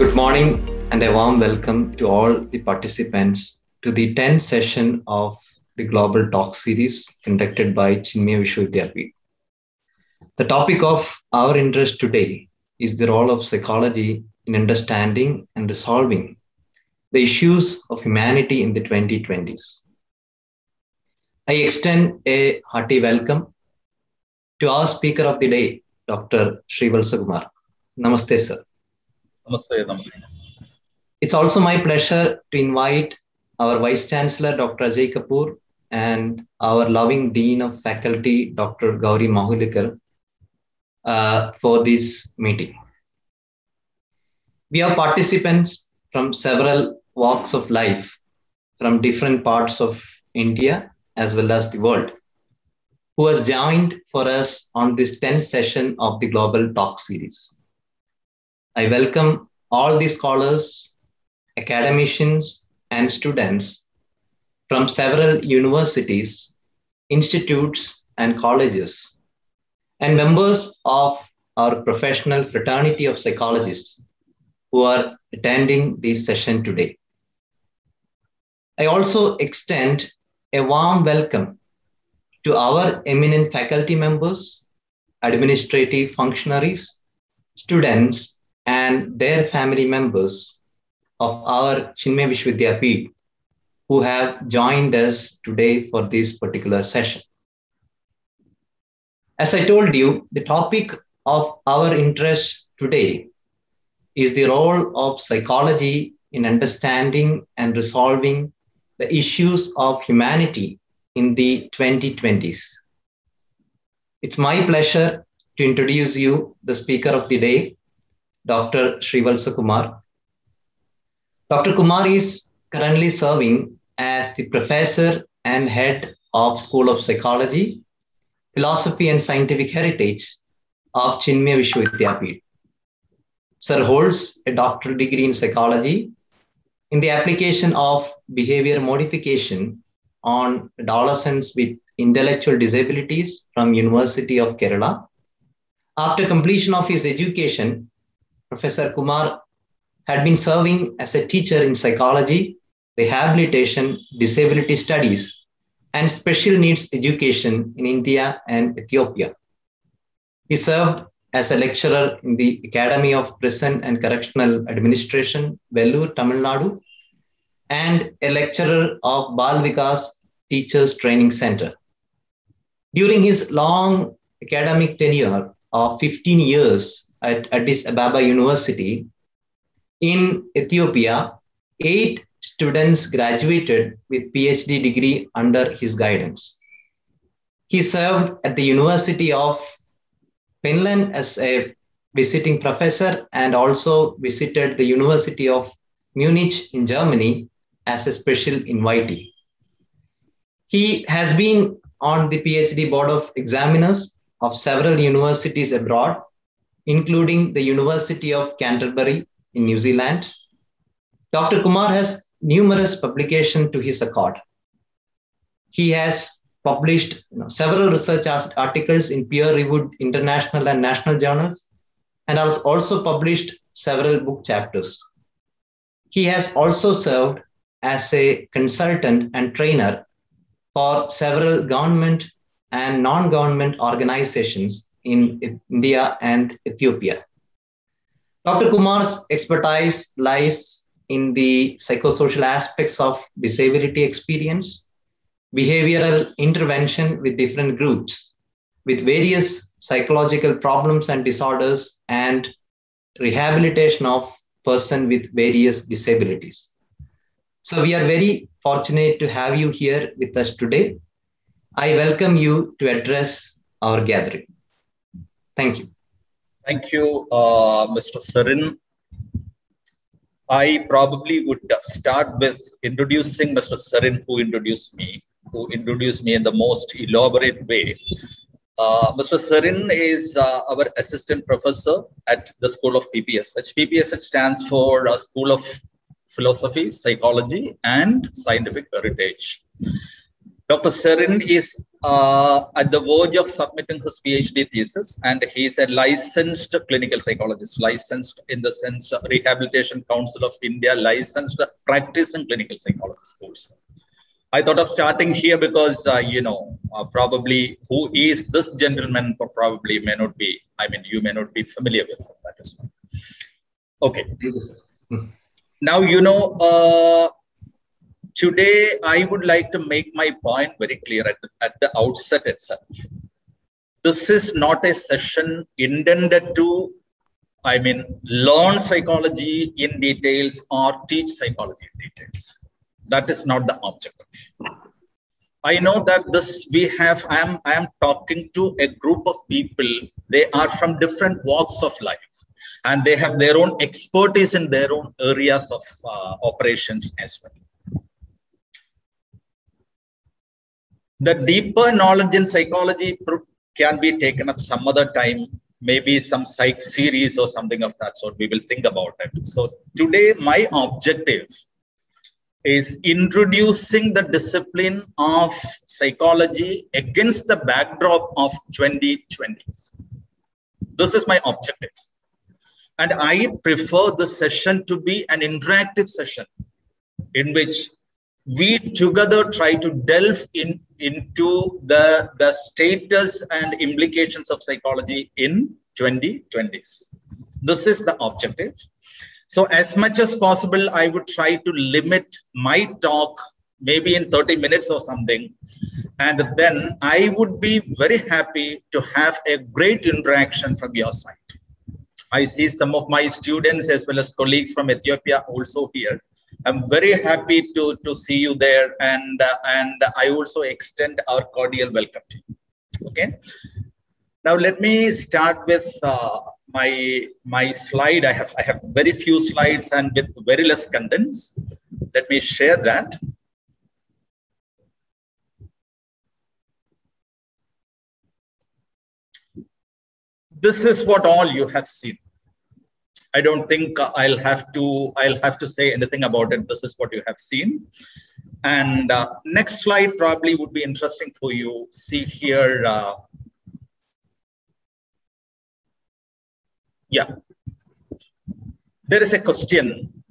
Good morning and a warm welcome to all the participants to the 10th session of the Global Talk series conducted by Chinmaya Vishwa. The topic of our interest today is the role of psychology in understanding and resolving the issues of humanity in the 2020s. I extend a hearty welcome to our speaker of the day, Dr. Sreevalsa Kumar. Namaste, sir. Namaste, namaste. It's also my pleasure to invite our Vice Chancellor, Dr. Ajay Kapoor, and our loving Dean of Faculty, Dr. Gauri Mahulikar, for this meeting. We have participants from several walks of life, from different parts of India as well as the world, who has joined for us on this 10th session of the Global Talk series. I welcome all the scholars, academicians, and students from several universities, institutes, and colleges, and members of our professional fraternity of psychologists who are attending this session today. I also extend a warm welcome to our eminent faculty members, administrative functionaries, students, and their family members of our Chinmaya Vishwa who have joined us today for this particular session. As I told you, the topic of our interest today is the role of psychology in understanding and resolving the issues of humanity in the 2020s. It's my pleasure to introduce you the speaker of the day, Dr. Sreevalsa Kumar. Dr. Kumar is currently serving as the professor and head of School of Psychology, Philosophy and Scientific Heritage of Chinmaya Vishwa. Sir holds a doctoral degree in psychology in the application of behavior modification on adolescents with intellectual disabilities from University of Kerala. After completion of his education, Professor Kumar had been serving as a teacher in psychology, rehabilitation, disability studies, and special needs education in India and Ethiopia. He served as a lecturer in the Academy of Prison and Correctional Administration, Vellore, Tamil Nadu, and a lecturer of Bal Vikas Teachers Training Center. During his long academic tenure of 15 years at Addis Ababa University, in Ethiopia, 8 students graduated with PhD degree under his guidance. He served at the University of Finland as a visiting professor and also visited the University of Munich in Germany as a special invitee. He has been on the PhD board of examiners of several universities abroad, including the University of Canterbury in New Zealand. Dr. Kumar has numerous publications to his accord. He has published several research articles in peer-reviewed international and national journals, and has also published several book chapters. He has also served as a consultant and trainer for several government and non-government organizations in India and Ethiopia. Dr. Kumar's expertise lies in the psychosocial aspects of disability experience, behavioral intervention with different groups, with various psychological problems and disorders, and rehabilitation of person with various disabilities. So we are very fortunate to have you here with us today. I welcome you to address our gathering. Thank you. Thank you, Mr. Sarin. I probably would start with introducing Mr. Sarin, who introduced me in the most elaborate way. Mr. Sarin is our assistant professor at the School of PPSH. PPSH stands for School of Philosophy, Psychology, and Scientific Heritage. Dr. Serin is at the verge of submitting his PhD thesis, and he's a licensed clinical psychologist, licensed in the sense of Rehabilitation Council of India, licensed practicing clinical psychologist also. I thought of starting here because, probably who is this gentleman probably may not be, you may not be familiar with him. That is one. Okay. Now, today I would like to make my point very clear at the outset itself. This is not a session intended to, learn psychology in details or teach psychology in details. That is not the objective. I know that I am talking to a group of people. They are from different walks of life, and they have their own expertise in their own areas of operations as well. The deeper knowledge in psychology can be taken at some other time, maybe some psych series or something of that sort. We will think about it. So today, my objective is introducing the discipline of psychology against the backdrop of 2020s. This is my objective. And I prefer the session to be an interactive session in which we together try to delve into the status and implications of psychology in 2020s. This is the objective. So as much as possible, I would try to limit my talk maybe in 30 minutes or something. And then I would be very happy to have a great interaction from your side. I see some of my students as well as colleagues from Ethiopia also here. I'm very happy to see you there. And I also extend our cordial welcome to you. Okay. Now let me start with my slide. I have very few slides and with very less contents. Let me share that. This is what all you have seen. I don't think I'll have to say anything about it. This is what you have seen. And next slide probably would be interesting for you. See here. Yeah, there is a question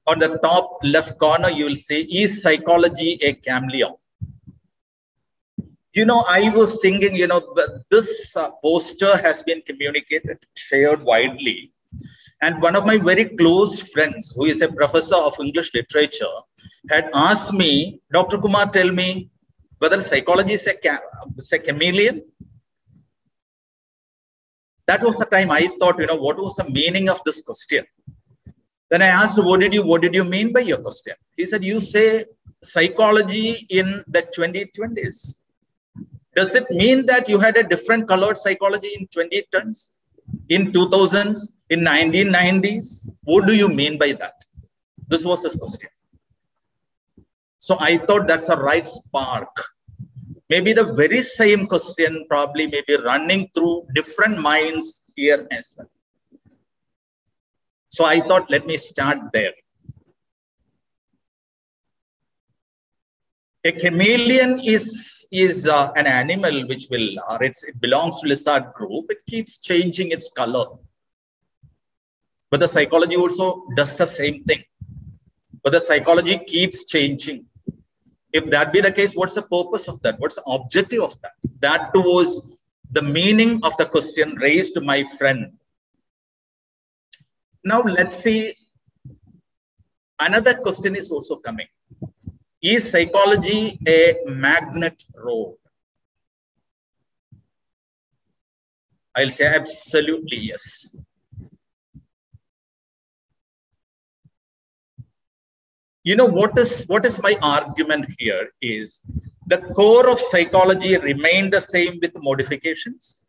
on the top left corner. You will say, is psychology a chameleon? I was thinking, this poster has been communicated, shared widely. And one of my very close friends, who is a professor of English literature, had asked me, Dr. Kumar, tell me whether psychology is a chameleon. That was the time I thought, what was the meaning of this question? Then I asked, what did you mean by your question? He said, you say psychology in the 2020s. Does it mean that you had a different colored psychology in 2010s, in 2000s, in 1990s? What do you mean by that? This was his question. So I thought that's a right spark. Maybe the very same question probably may be running through different minds here as well. So I thought, let me start there. A chameleon is an animal which it belongs to lizard group. It keeps changing its color. But the psychology also does the same thing. But the psychology keeps changing. If that be the case, what's the purpose of that? What's the objective of that? That was the meaning of the question raised my friend. Now let's see. Another question is also coming. Is psychology a magnet rod? I'll say absolutely yes. What is my argument here is the core of psychology remain the same with modifications.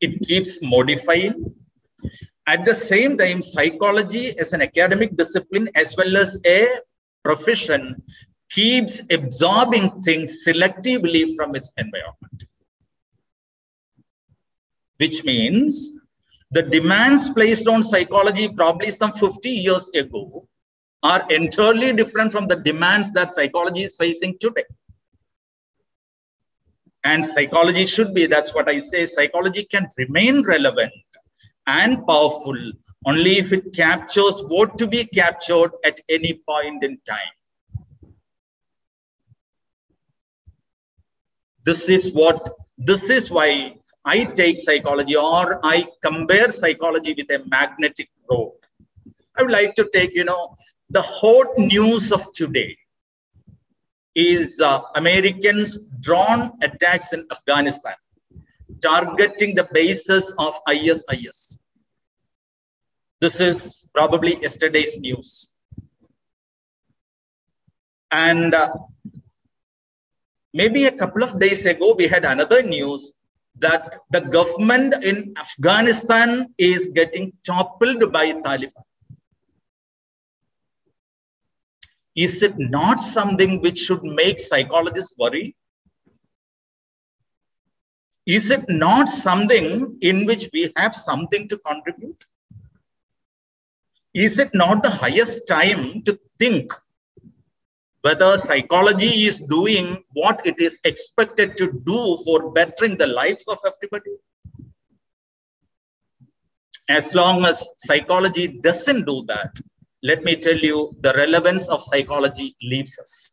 It keeps modifying. At the same time, psychology as an academic discipline as well as a profession keeps absorbing things selectively from its environment. Which means the demands placed on psychology probably some 50 years ago are entirely different from the demands that psychology is facing today. And psychology should be, that's what I say, psychology can remain relevant and powerful only if it captures what to be captured at any point in time. This is why I take psychology, or I compare psychology with a magnetic road. I would like to take, the hot news of today is Americans drone attacks in Afghanistan, targeting the bases of ISIS. This is probably yesterday's news. And maybe a couple of days ago, we had another news that the government in Afghanistan is getting toppled by Taliban. Is it not something which should make psychologists worry? Is it not something in which we have something to contribute? Is it not the highest time to think whether psychology is doing what it is expected to do for bettering the lives of everybody? As long as psychology doesn't do that, let me tell you, the relevance of psychology leaves us.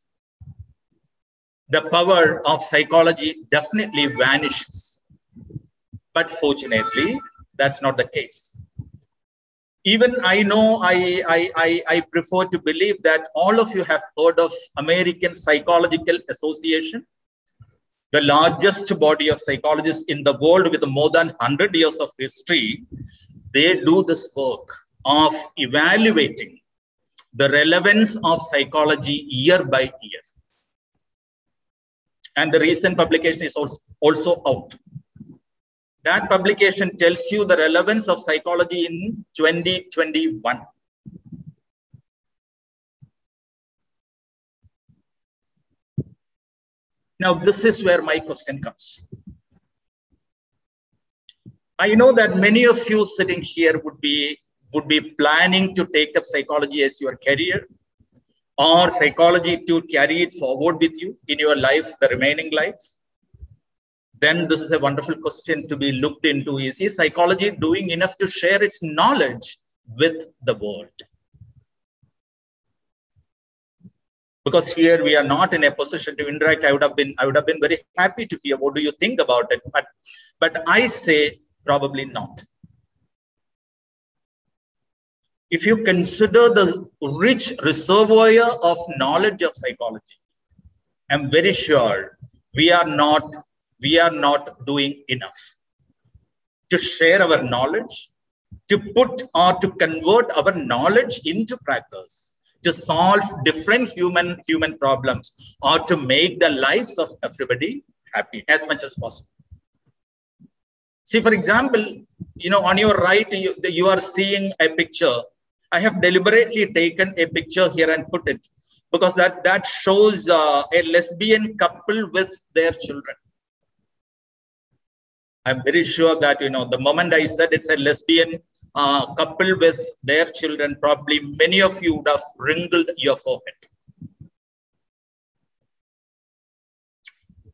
The power of psychology definitely vanishes. But fortunately, that's not the case. Even I know I prefer to believe that all of you have heard of American Psychological Association, the largest body of psychologists in the world with more than 100 years of history. They do this work of evaluating the relevance of psychology year by year. And the recent publication is also out. That publication tells you the relevance of psychology in 2021. Now, this is where my question comes. I know that many of you sitting here would be planning to take up psychology as your career, or psychology to carry it forward with you in your life, the remaining life. Then this is a wonderful question to be looked into. Is psychology doing enough to share its knowledge with the world? Because here we are not in a position to interact. I would have been very happy to hear what do you think about it, but I say probably not. If you consider the rich reservoir of knowledge of psychology, I'm very sure we are not doing enough to share our knowledge, to put or to convert our knowledge into practice, to solve different human problems, or to make the lives of everybody happy as much as possible. See, for example, on your right, you are seeing a picture. I have deliberately taken a picture here and put it because that shows a lesbian couple with their children. I'm very sure that, the moment I said it's a lesbian couple with their children, probably many of you would have wrinkled your forehead.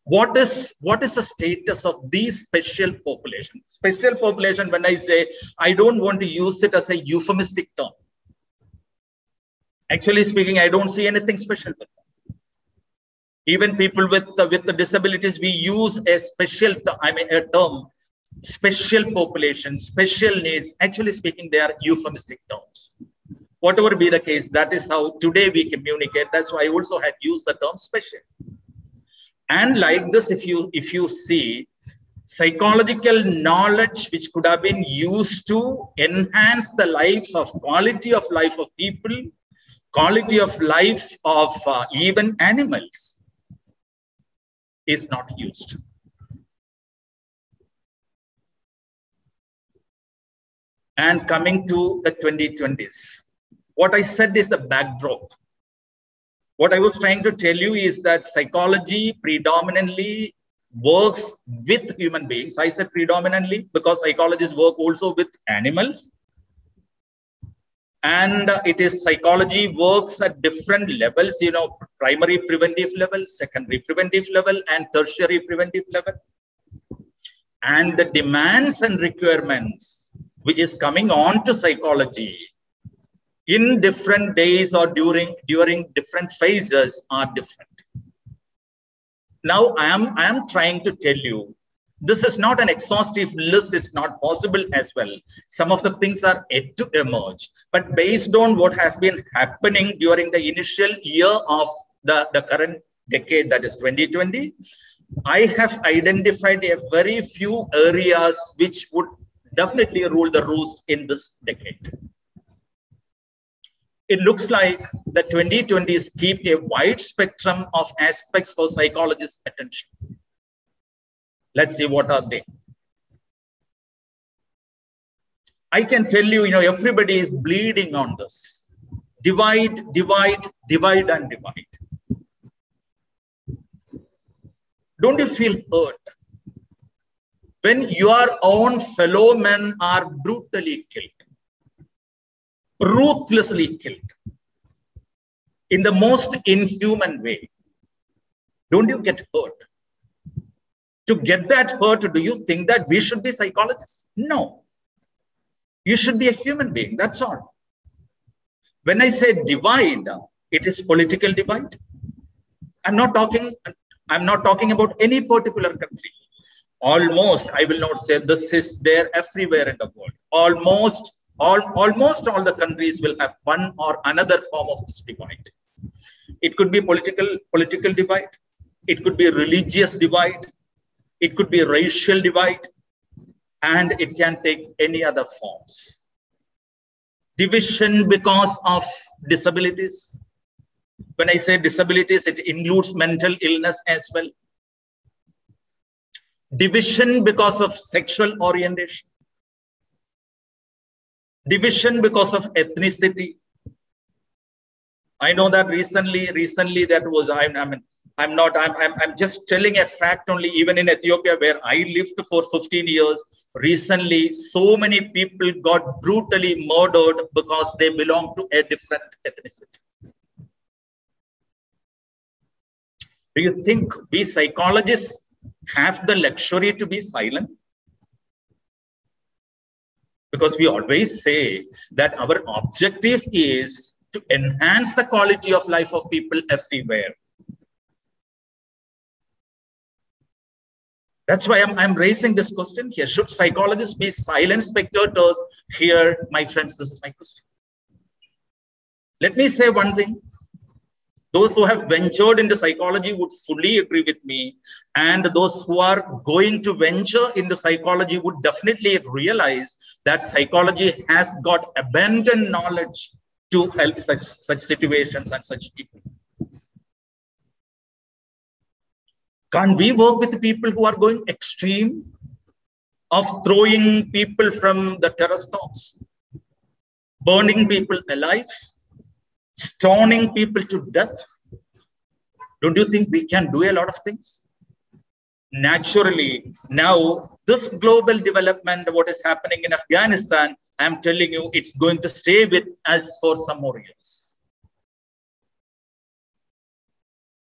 What is the status of these special population? Special population, when I say, I don't want to use it as a euphemistic term. Actually speaking, I don't see anything special with them. Even people with the disabilities, we use a special, a term, special population, special needs. Actually speaking, they are euphemistic terms. Whatever be the case, that is how today we communicate. That's why I also had used the term special. And like this, if you see psychological knowledge, which could have been used to enhance the lives of quality of life of people, quality of life of even animals, is not used. And coming to the 2020s, what I said is the backdrop. What I was trying to tell you is that psychology predominantly works with human beings. I said predominantly because psychologists work also with animals. And it is psychology works at different levels, you know, primary preventive level, secondary preventive level, and tertiary preventive level. And the demands and requirements which is coming on to psychology in different days or during different phases are different. Now I am trying to tell you, this is not an exhaustive list. It's not possible as well. Some of the things are yet to emerge, but based on what has been happening during the initial year of the current decade, that is 2020, I have identified a very few areas which would definitely rule the roost in this decade. It looks like the 2020s keep a wide spectrum of aspects for psychologists' attention. Let's see what are they. I can tell you, everybody is bleeding on this. Divide, divide, divide, and divide. Don't you feel hurt when your own fellow men are brutally killed, ruthlessly killed, in the most inhuman way? Don't you get hurt? To get that hurt, do you think that we should be psychologists? No. You should be a human being, that's all. When I say divide, it is political divide. I'm not talking about any particular country. Almost, I will not say this is there everywhere in the world. Almost all the countries will have one or another form of this divide. It could be political divide. It could be religious divide. It could be racial divide. And it can take any other forms. Division because of disabilities. When I say disabilities, it includes mental illness as well. Division because of sexual orientation. Division because of ethnicity. I know that recently that was, I'm just telling a fact only. Even in Ethiopia, where I lived for 15 years, recently, so many people got brutally murdered because they belong to a different ethnicity. Do you think we psychologists have the luxury to be silent? Because we always say that our objective is to enhance the quality of life of people everywhere. That's why I'm raising this question here. Should psychologists be silent spectators? Here, my friends, this is my question. Let me say one thing. Those who have ventured into psychology would fully agree with me. And those who are going to venture into psychology would definitely realize that psychology has got abundant knowledge to help such situations and such people. Can't we work with people who are going extreme of throwing people from the terrace tops, burning people alive, stoning people to death? Don't you think we can do a lot of things? Naturally, now this global development, what is happening in Afghanistan, I'm telling you, it's going to stay with us for some more years.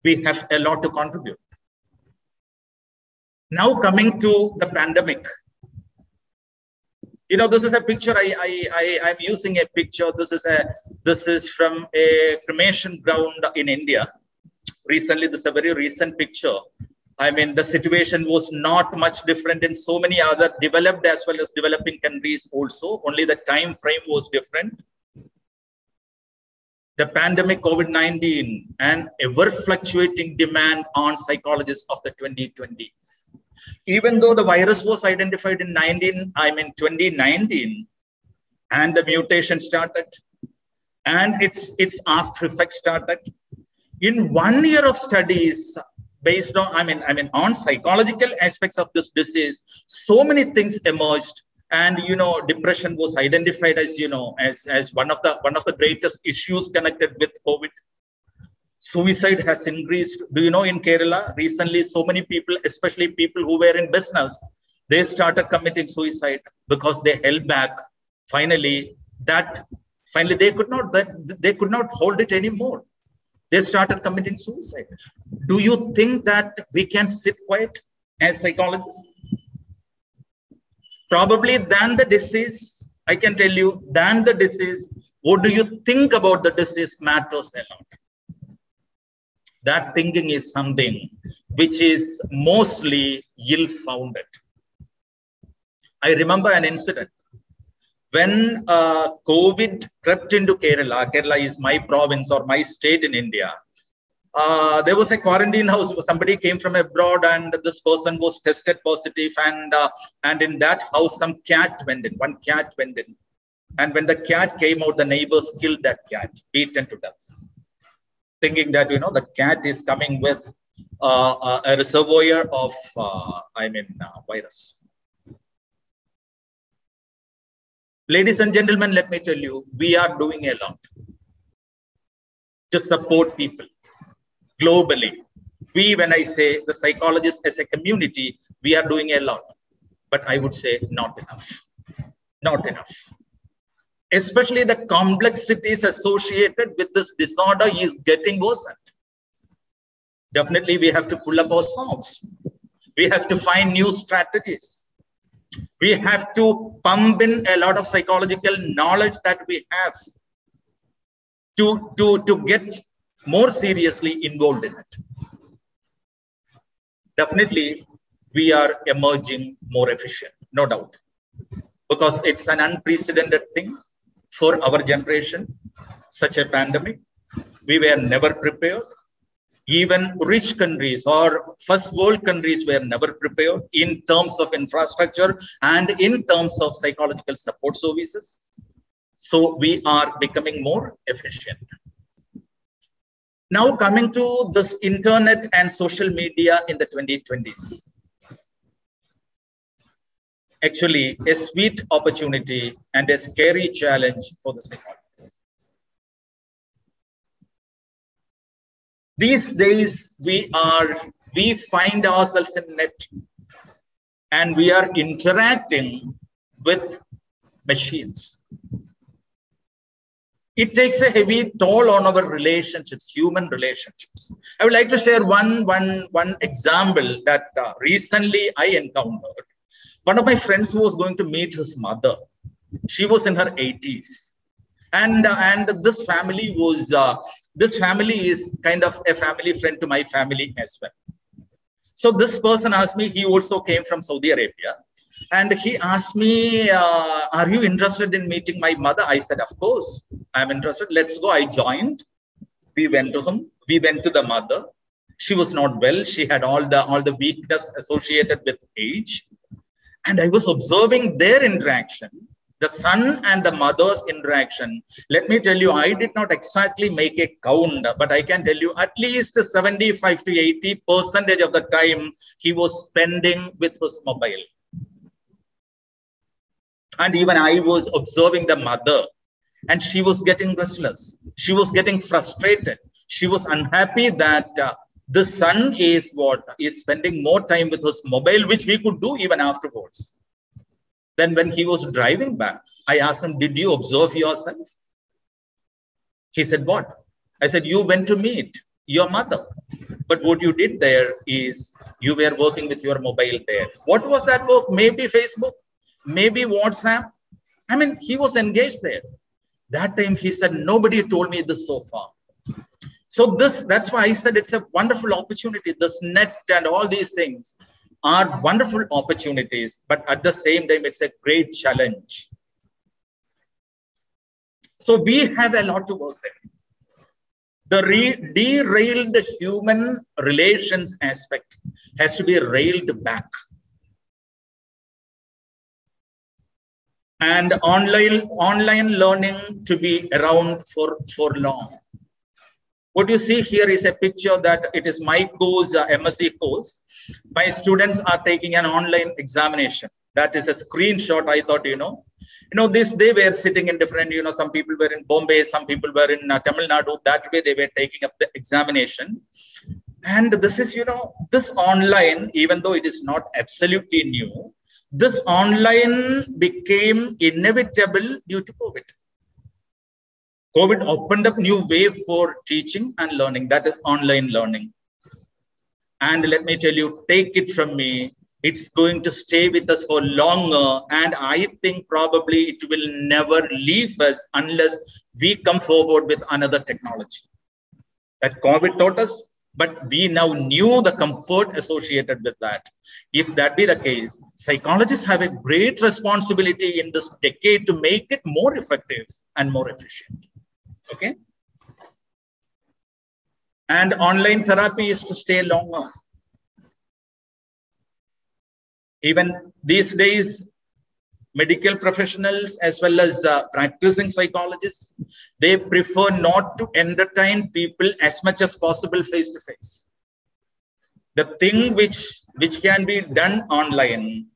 We have a lot to contribute. Now coming to the pandemic. This is a picture. I'm using a picture. This is from a cremation ground in India. Recently, this is a very recent picture. I mean, the situation was not much different in so many other developed as well as developing countries also. Only the time frame was different. The pandemic COVID-19 and ever fluctuating demand on psychologists of the 2020s. Even though the virus was identified in 2019, and the mutation started, and its after effects started. In 1 year of studies based on, on psychological aspects of this disease, so many things emerged. And depression was identified as as one of the greatest issues connected with COVID. Suicide has increased. Do you know, in Kerala recently, so many people, especially people who were in business, they started committing suicide because they held back. Finally, that Finally, they could not hold it anymore. They started committing suicide. Do you think that we can sit quiet as psychologists? Probably than the disease, I can tell you, than the disease, what do you think about the disease matters a lot. That thinking is something which is mostly ill-founded. I remember an incident when COVID crept into Kerala. Kerala is my province or my state in India. There was a quarantine house. Somebody came from abroad, and this person was tested positive. And in that house, some cat went in. One cat went in, and when the cat came out, the neighbors killed that cat, beaten to death, thinking that the cat is coming with a reservoir of virus. Ladies and gentlemen, let me tell you, we are doing a lot to support people globally. When I say the psychologists as a community, we are doing a lot, but I would say not enough. Not enough. Especially the complexities associated with this disorder is getting worsened. Definitely, we have to pull up our socks. We have to find new strategies. We have to pump in a lot of psychological knowledge that we have to get more seriously involved in it. Definitely, we are emerging more efficient, no doubt, because it's an unprecedented thing for our generation, such a pandemic. We were never prepared. Even rich countries or first world countries were never prepared in terms of infrastructure and in terms of psychological support services. So we are becoming more efficient. Now coming to this internet and social media in the 2020s. Actually, a sweet opportunity and a scary challenge for the psychologists. These days, we find ourselves in net and we are interacting with machines. It takes a heavy toll on our relationships, human relationships. I would like to share one example that recently I encountered. One of my friends who was going to meet his mother. She was in her 80s. And this family is kind of a family friend to my family as well. So this person asked me, he also came from Saudi Arabia. And he asked me, are you interested in meeting my mother? I said, of course, I'm interested. Let's go. I joined. We went to him. We went to the mother. She was not well. She had all the weakness associated with age. And I was observing their interaction. The son and the mother's interaction. Let me tell you, I did not exactly make a count, but I can tell you at least 75 to 80% of the time he was spending with his mobile. And even I was observing the mother, and she was getting restless. She was getting frustrated. She was unhappy that the son is spending more time with his mobile, which we could do even afterwards. Then when he was driving back, I asked him, did you observe yourself? He said, what? I said, you went to meet your mother. But what you did there is you were working with your mobile there. What was that work? Maybe Facebook, maybe WhatsApp. I mean, he was engaged there. That time he said, nobody told me this so far. So that's why I said it's a wonderful opportunity. This net and all these things are wonderful opportunities, but at the same time, it's a great challenge. So we have a lot to work there. The derailed human relations aspect has to be railed back. And online learning to be around for long. What you see here is a picture that it is my course, MSc course. My students are taking an online examination. That is a screenshot. I thought, they were sitting in different, some people were in Bombay, some people were in Tamil Nadu. That way they were taking up the examination. And this is, this online, even though it is not absolutely new, this online became inevitable due to COVID. COVID opened up new way for teaching and learning, that is online learning. And let me tell you, take it from me, it's going to stay with us for longer. And I think probably it will never leave us unless we come forward with another technology. That COVID taught us, but we now knew the comfort associated with that. If that be the case, psychologists have a great responsibility in this decade to make it more effective and more efficient. Okay. And online therapy is to stay longer. Even these days, medical professionals as well as practicing psychologists, they prefer not to entertain people as much as possible face to face. The thing which can be done online,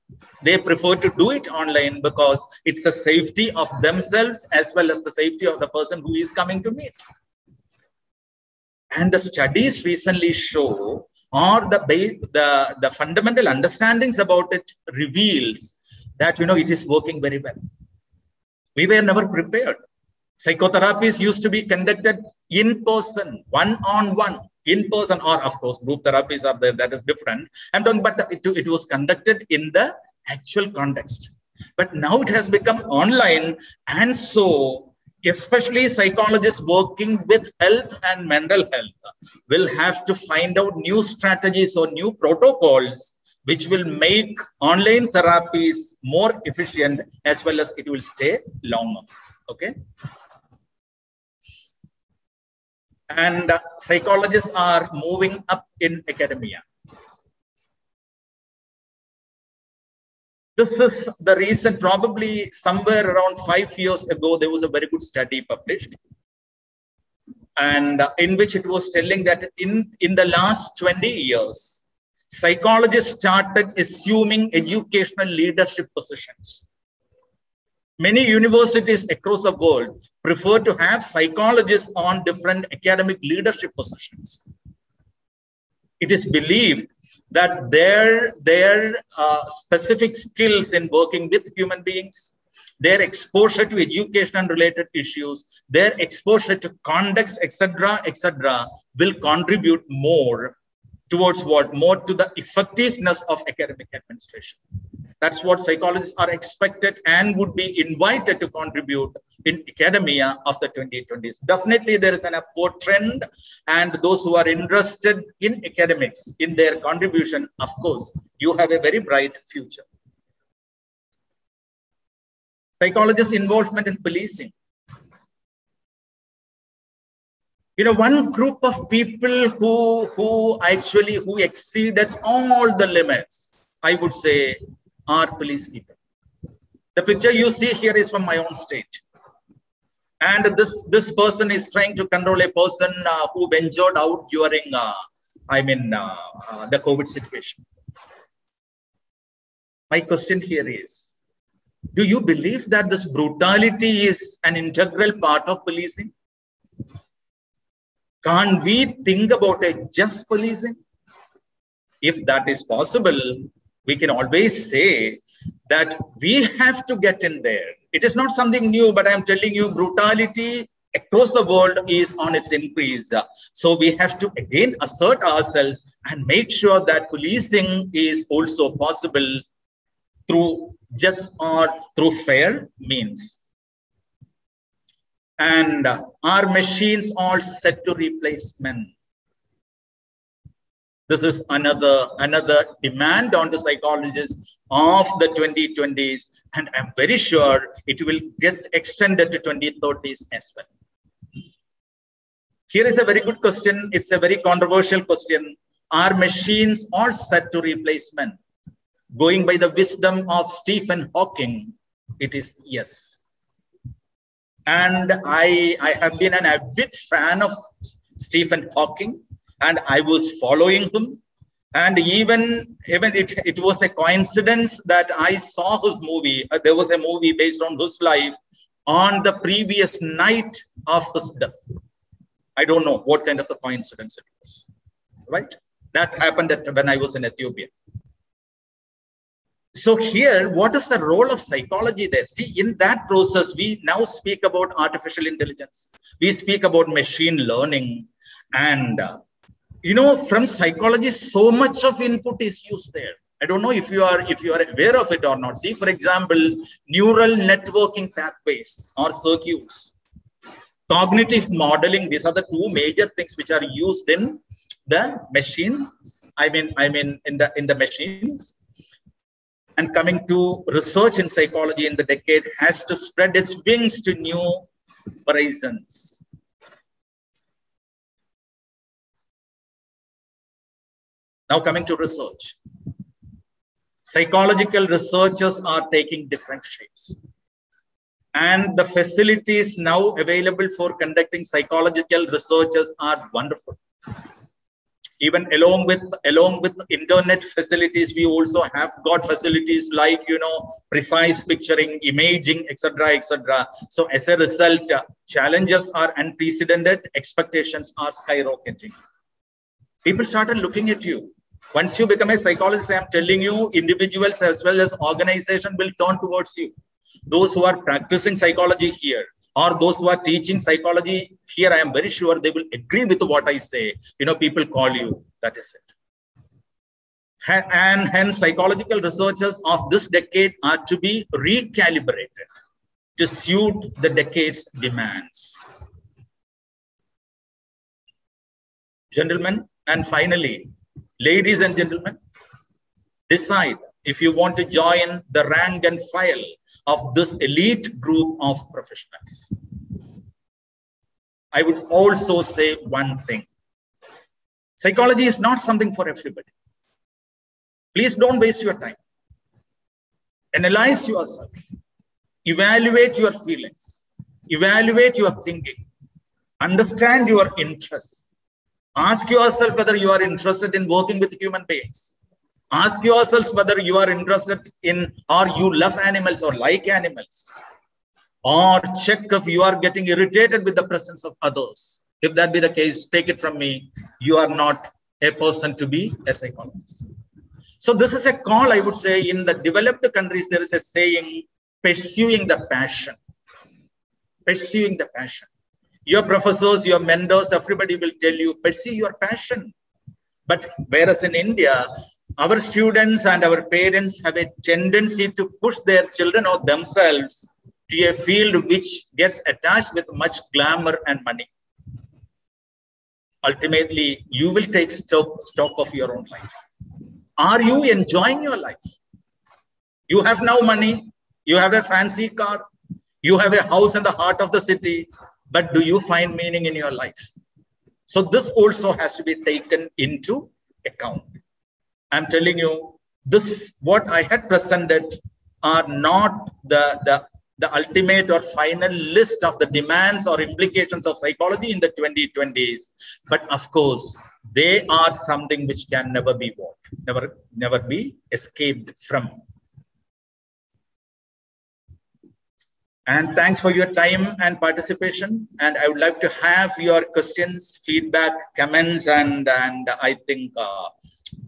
they prefer to do it online because it's a safety of themselves as well as the safety of the person who is coming to meet. And the studies recently show, or the fundamental understandings about it reveals that, it is working very well. We were never prepared. Psychotherapies used to be conducted in person, one-on-one, in person, or of course, group therapies are there, that is different. I'm talking about it was conducted in the actual context. But now it has become online, and so especially psychologists working with health and mental health will have to find out new strategies or new protocols which will make online therapies more efficient as well as it will stay longer. Okay. And psychologists are moving up in academia. This is the reason, probably somewhere around 5 years ago, there was a very good study published, and in which it was telling that in the last 20 years, psychologists started assuming educational leadership positions. Many universities across the world prefer to have psychologists on different academic leadership positions. It is believed that their specific skills in working with human beings, their exposure to education and related issues, their exposure to context, etc., will contribute more towards what? More to the effectiveness of academic administration. That's what psychologists are expected and would be invited to contribute in academia of the 2020s. Definitely there is an upward trend, and those who are interested in academics, in their contribution, of course, you have a very bright future. Psychologists' involvement in policing. One group of people who exceeded all the limits, I would say, are police people. The picture you see here is from my own state. And this person is trying to control a person who ventured out during, the COVID situation. My question here is, do you believe that this brutality is an integral part of policing? Can't we think about a just policing? If that is possible, we can always say that we have to get in there. It is not something new, but I'm telling you, brutality across the world is on its increase. So we have to again assert ourselves and make sure that policing is also possible through just or through fair means. And are machines all set to replace men? This is another demand on the psychologists of the 2020s, and I'm very sure it will get extended to 2030s as well. Here is a very good question. It's a very controversial question. Are machines all set to replace men? Going by the wisdom of Stephen Hawking, it is yes. And I have been an avid fan of Stephen Hawking, and I was following him. And even it was a coincidence that I saw his movie. There was a movie based on his life on the previous night of his death. I don't know what kind of the coincidence it was, right? That happened when I was in Ethiopia. So here, what is the role of psychology there? See, in that process, we now speak about artificial intelligence. We speak about machine learning. And, from psychology, so much of input is used there. I don't know if you are aware of it or not. See, for example, neural networking pathways or circuits, cognitive modeling. These are the two major things which are used in the machines. In the machines. And coming to research in psychology in the decade has to spread its wings to new horizons. Now coming to research. Psychological researchers are taking different shapes. And the facilities now available for conducting psychological researches are wonderful. Even along with internet facilities, we also have got facilities like, precise picturing, imaging, etc., etc. So as a result, challenges are unprecedented, expectations are skyrocketing. People started looking at you. Once you become a psychologist, I am telling you, individuals as well as organization will turn towards you. Those who are practicing psychology here, or those who are teaching psychology here, I am very sure they will agree with what I say. People call you. That is it. And hence, psychological researchers of this decade are to be recalibrated to suit the decade's demands. Gentlemen, and finally, ladies and gentlemen, decide if you want to join the rank and file of this elite group of professionals. I would also say one thing. Psychology is not something for everybody. Please don't waste your time. Analyze yourself. Evaluate your feelings. Evaluate your thinking. Understand your interests. Ask yourself whether you are interested in working with human beings. Ask yourselves whether you are interested in or you love animals or like animals. Or check if you are getting irritated with the presence of others. If that be the case, take it from me, you are not a person to be a psychologist. So this is a call, I would say, in the developed countries, there is a saying, pursuing the passion. Pursuing the passion. Your professors, your mentors, everybody will tell you, pursue your passion. But whereas in India, our students and our parents have a tendency to push their children or themselves to a field which gets attached with much glamour and money. Ultimately, you will take stock of your own life. Are you enjoying your life? You have now money, you have a fancy car, you have a house in the heart of the city, but do you find meaning in your life? So this also has to be taken into account. I'm telling you, this, what I had presented are not the ultimate or final list of the demands or implications of psychology in the 2020s. But of course, they are something which can never be walked, never be escaped from. And thanks for your time and participation. And I would like to have your questions, feedback, comments, and I think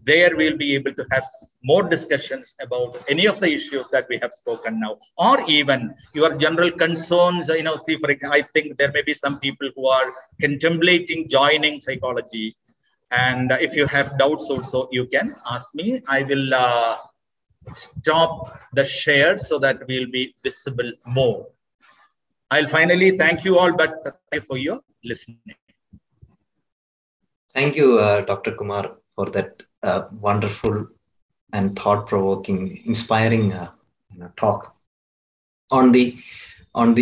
there we'll be able to have more discussions about any of the issues that we have spoken now, or even your general concerns. See, for example, I think there may be some people who are contemplating joining psychology. And if you have doubts also, you can ask me. I will stop the share so that we'll be visible more. I'll finally thank you all, but thank you for your listening. Thank you, Dr. Kumar, for that wonderful and thought-provoking, inspiring talk on the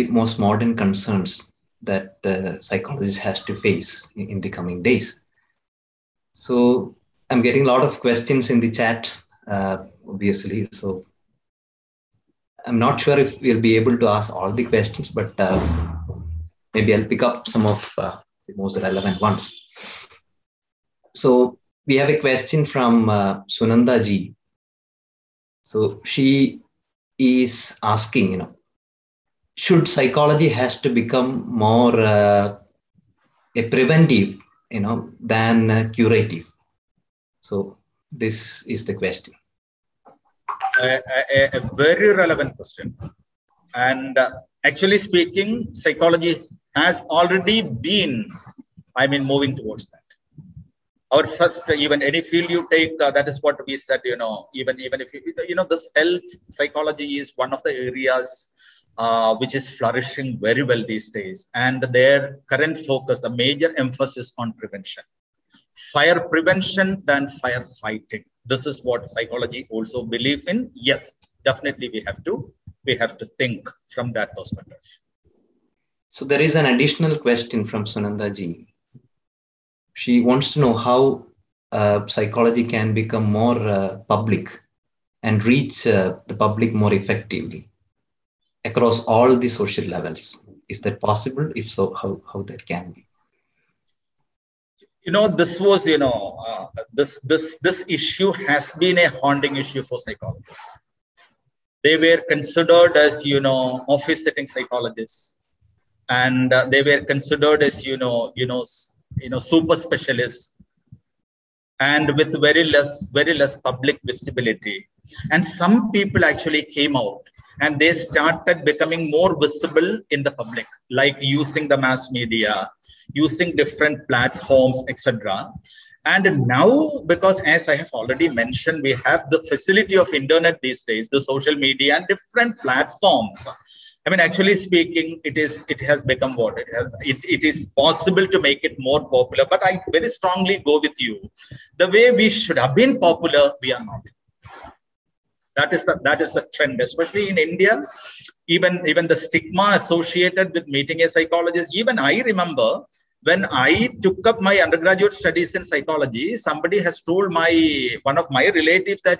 most modern concerns that psychologists has to face in the coming days. So I'm getting a lot of questions in the chat, obviously. So I'm not sure if we'll be able to ask all the questions, but maybe I'll pick up some of the most relevant ones. So we have a question from Sunanda ji. So she is asking, should psychology has to become more a preventive, than curative? So this is the question. a very relevant question. And actually speaking, psychology has already been, moving towards that. Our first, even any field you take, that is what we said, even if this health psychology is one of the areas which is flourishing very well these days. And their current focus, the major emphasis on prevention. Fire prevention than fire fighting. This is what psychology also believes in. Yes, definitely we have to think from that perspective. So there is an additional question from Sunanda ji. She wants to know how psychology can become more public and reach the public more effectively across all the social levels. Is that possible? If so, how that can be? This was, this issue has been a haunting issue for psychologists. They were considered as, office setting psychologists, and they were considered as, super specialists, and with very less public visibility. And some people actually came out and they started becoming more visible in the public, like using the mass media, using different platforms, etc. And now, because as I have already mentioned, we have the facility of internet these days, the social media and different platforms. Actually speaking, it has become what it is possible to make it more popular. But I very strongly go with you. The way we should have been popular, we are not. That is the trend, especially in India. Even the stigma associated with meeting a psychologist. Even I remember when I took up my undergraduate studies in psychology, somebody has told one of my relatives that,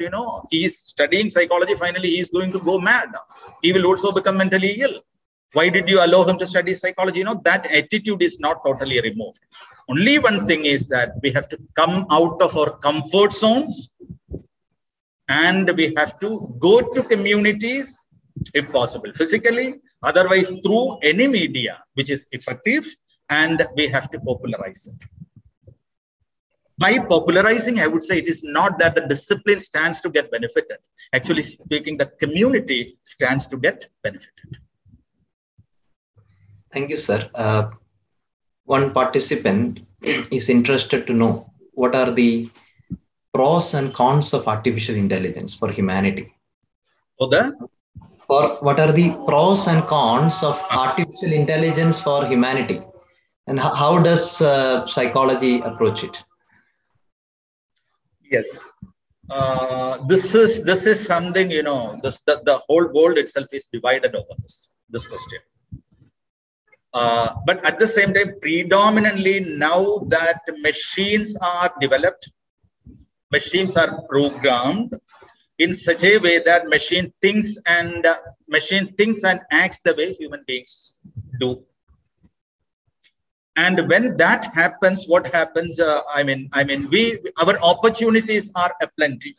he's studying psychology. Finally, he's going to go mad. He will also become mentally ill. Why did you allow him to study psychology? That attitude is not totally removed. Only one thing is that we have to come out of our comfort zones, and we have to go to communities, if possible, physically, otherwise through any media, which is effective, and we have to popularize it. By popularizing, I would say it is not that the discipline stands to get benefited. Actually speaking, the community stands to get benefited. Thank you, sir. One participant is interested to know what are the pros and cons of artificial intelligence for humanity. What are the pros and cons of artificial intelligence for humanity, and how does psychology approach it? Yes, this is something, the whole world itself is divided over this question. But at the same time, predominantly now that machines are developed, machines are programmed in such a way that machine thinks and acts the way human beings do. And when that happens, what happens? Our opportunities are aplenty.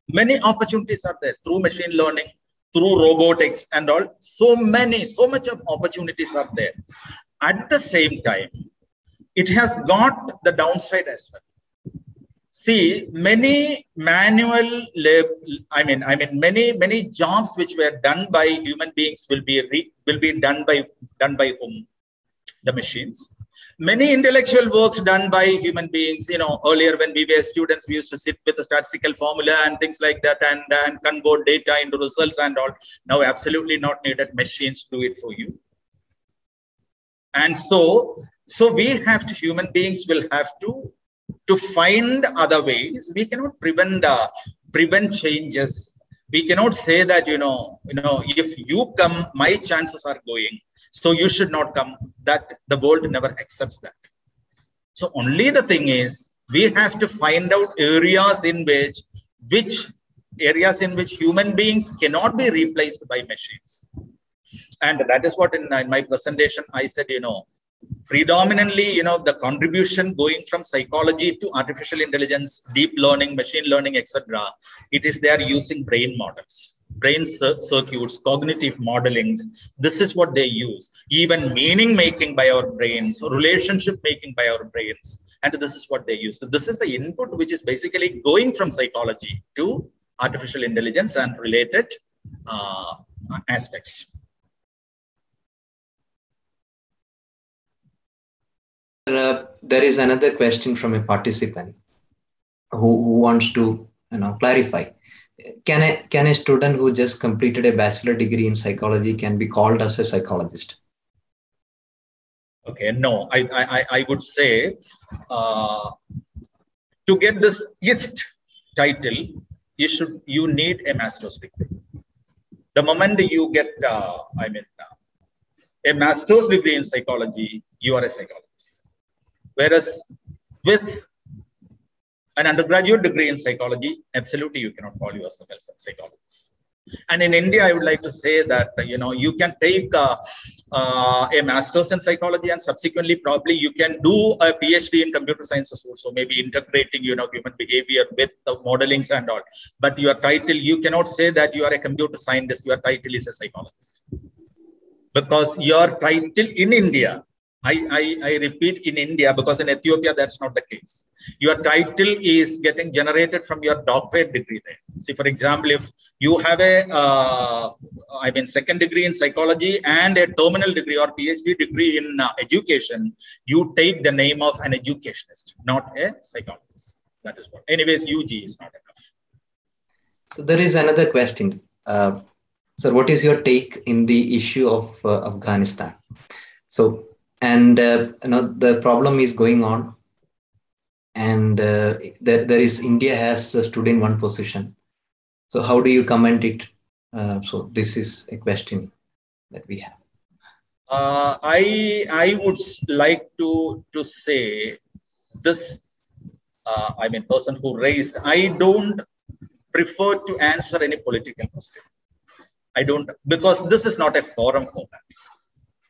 Many opportunities are there through machine learning, through robotics and all. So much of opportunities are there. At the same time, it has got the downside as well. See, many manual many jobs which were done by human beings will be done by whom? The machines. Many intellectual works done by human beings. Earlier when we were students, we used to sit with a statistical formula and things like that, and convert data into results and all. Now absolutely not needed. Machines do it for you. And so we have to, human beings will have to find other ways. We cannot prevent changes. We cannot say that, if you come, my chances are going, so you should not come. That the world never accepts that. So only the thing is, we have to find out areas in which human beings cannot be replaced by machines. And that is what in my presentation I said, predominantly, the contribution going from psychology to artificial intelligence, deep learning, machine learning, etc. It is they are using brain models, brain circuits, cognitive modelings. This is what they use. Even meaning making by our brains, relationship making by our brains. And this is what they use. So this is the input which is basically going from psychology to artificial intelligence and related aspects. There is another question from a participant who wants to clarify. Can a student who just completed a bachelor degree in psychology can be called as a psychologist? Okay, no, I would say to get this IST title, you need a master's degree. The moment you get a master's degree in psychology, you are a psychologist. Whereas with an undergraduate degree in psychology, absolutely you cannot call yourself as a psychologist. And in India, I would like to say that you can take a master's in psychology, and subsequently probably you can do a PhD in computer sciences also, maybe integrating human behavior with the modelings and all. But your title, you cannot say that you are a computer scientist. Your title is a psychologist, because your title in India, I repeat, in India, because in Ethiopia that's not the case. Your title is getting generated from your doctorate degree there. See, for example, if you have a second degree in psychology and a terminal degree or PhD degree in education, you take the name of an educationist, not a psychologist. That is what. Anyways, UG is not enough. So there is another question. Sir, what is your take in the issue of Afghanistan? So, and the problem is going on, and there is India has stood in one position. So how do you comment it? So this is a question that we have. I would like to say this. Person who raised. I don't prefer to answer any political question. I don't, because this is not a forum for that.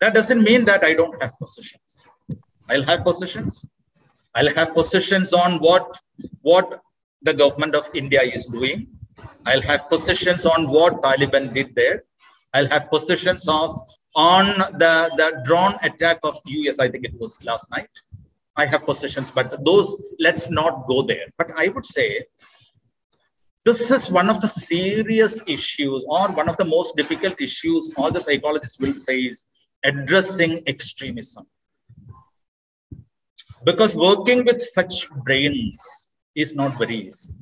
That doesn't mean that I don't have positions. I'll have positions. I'll have positions on what the government of India is doing. I'll have positions on what Taliban did there. I'll have positions on the drone attack of US. I think it was last night. I have positions, but those, let's not go there. But I would say this is one of the serious issues, or one of the most difficult issues all the psychologists will face, addressing extremism. Because working with such brains is not very easy.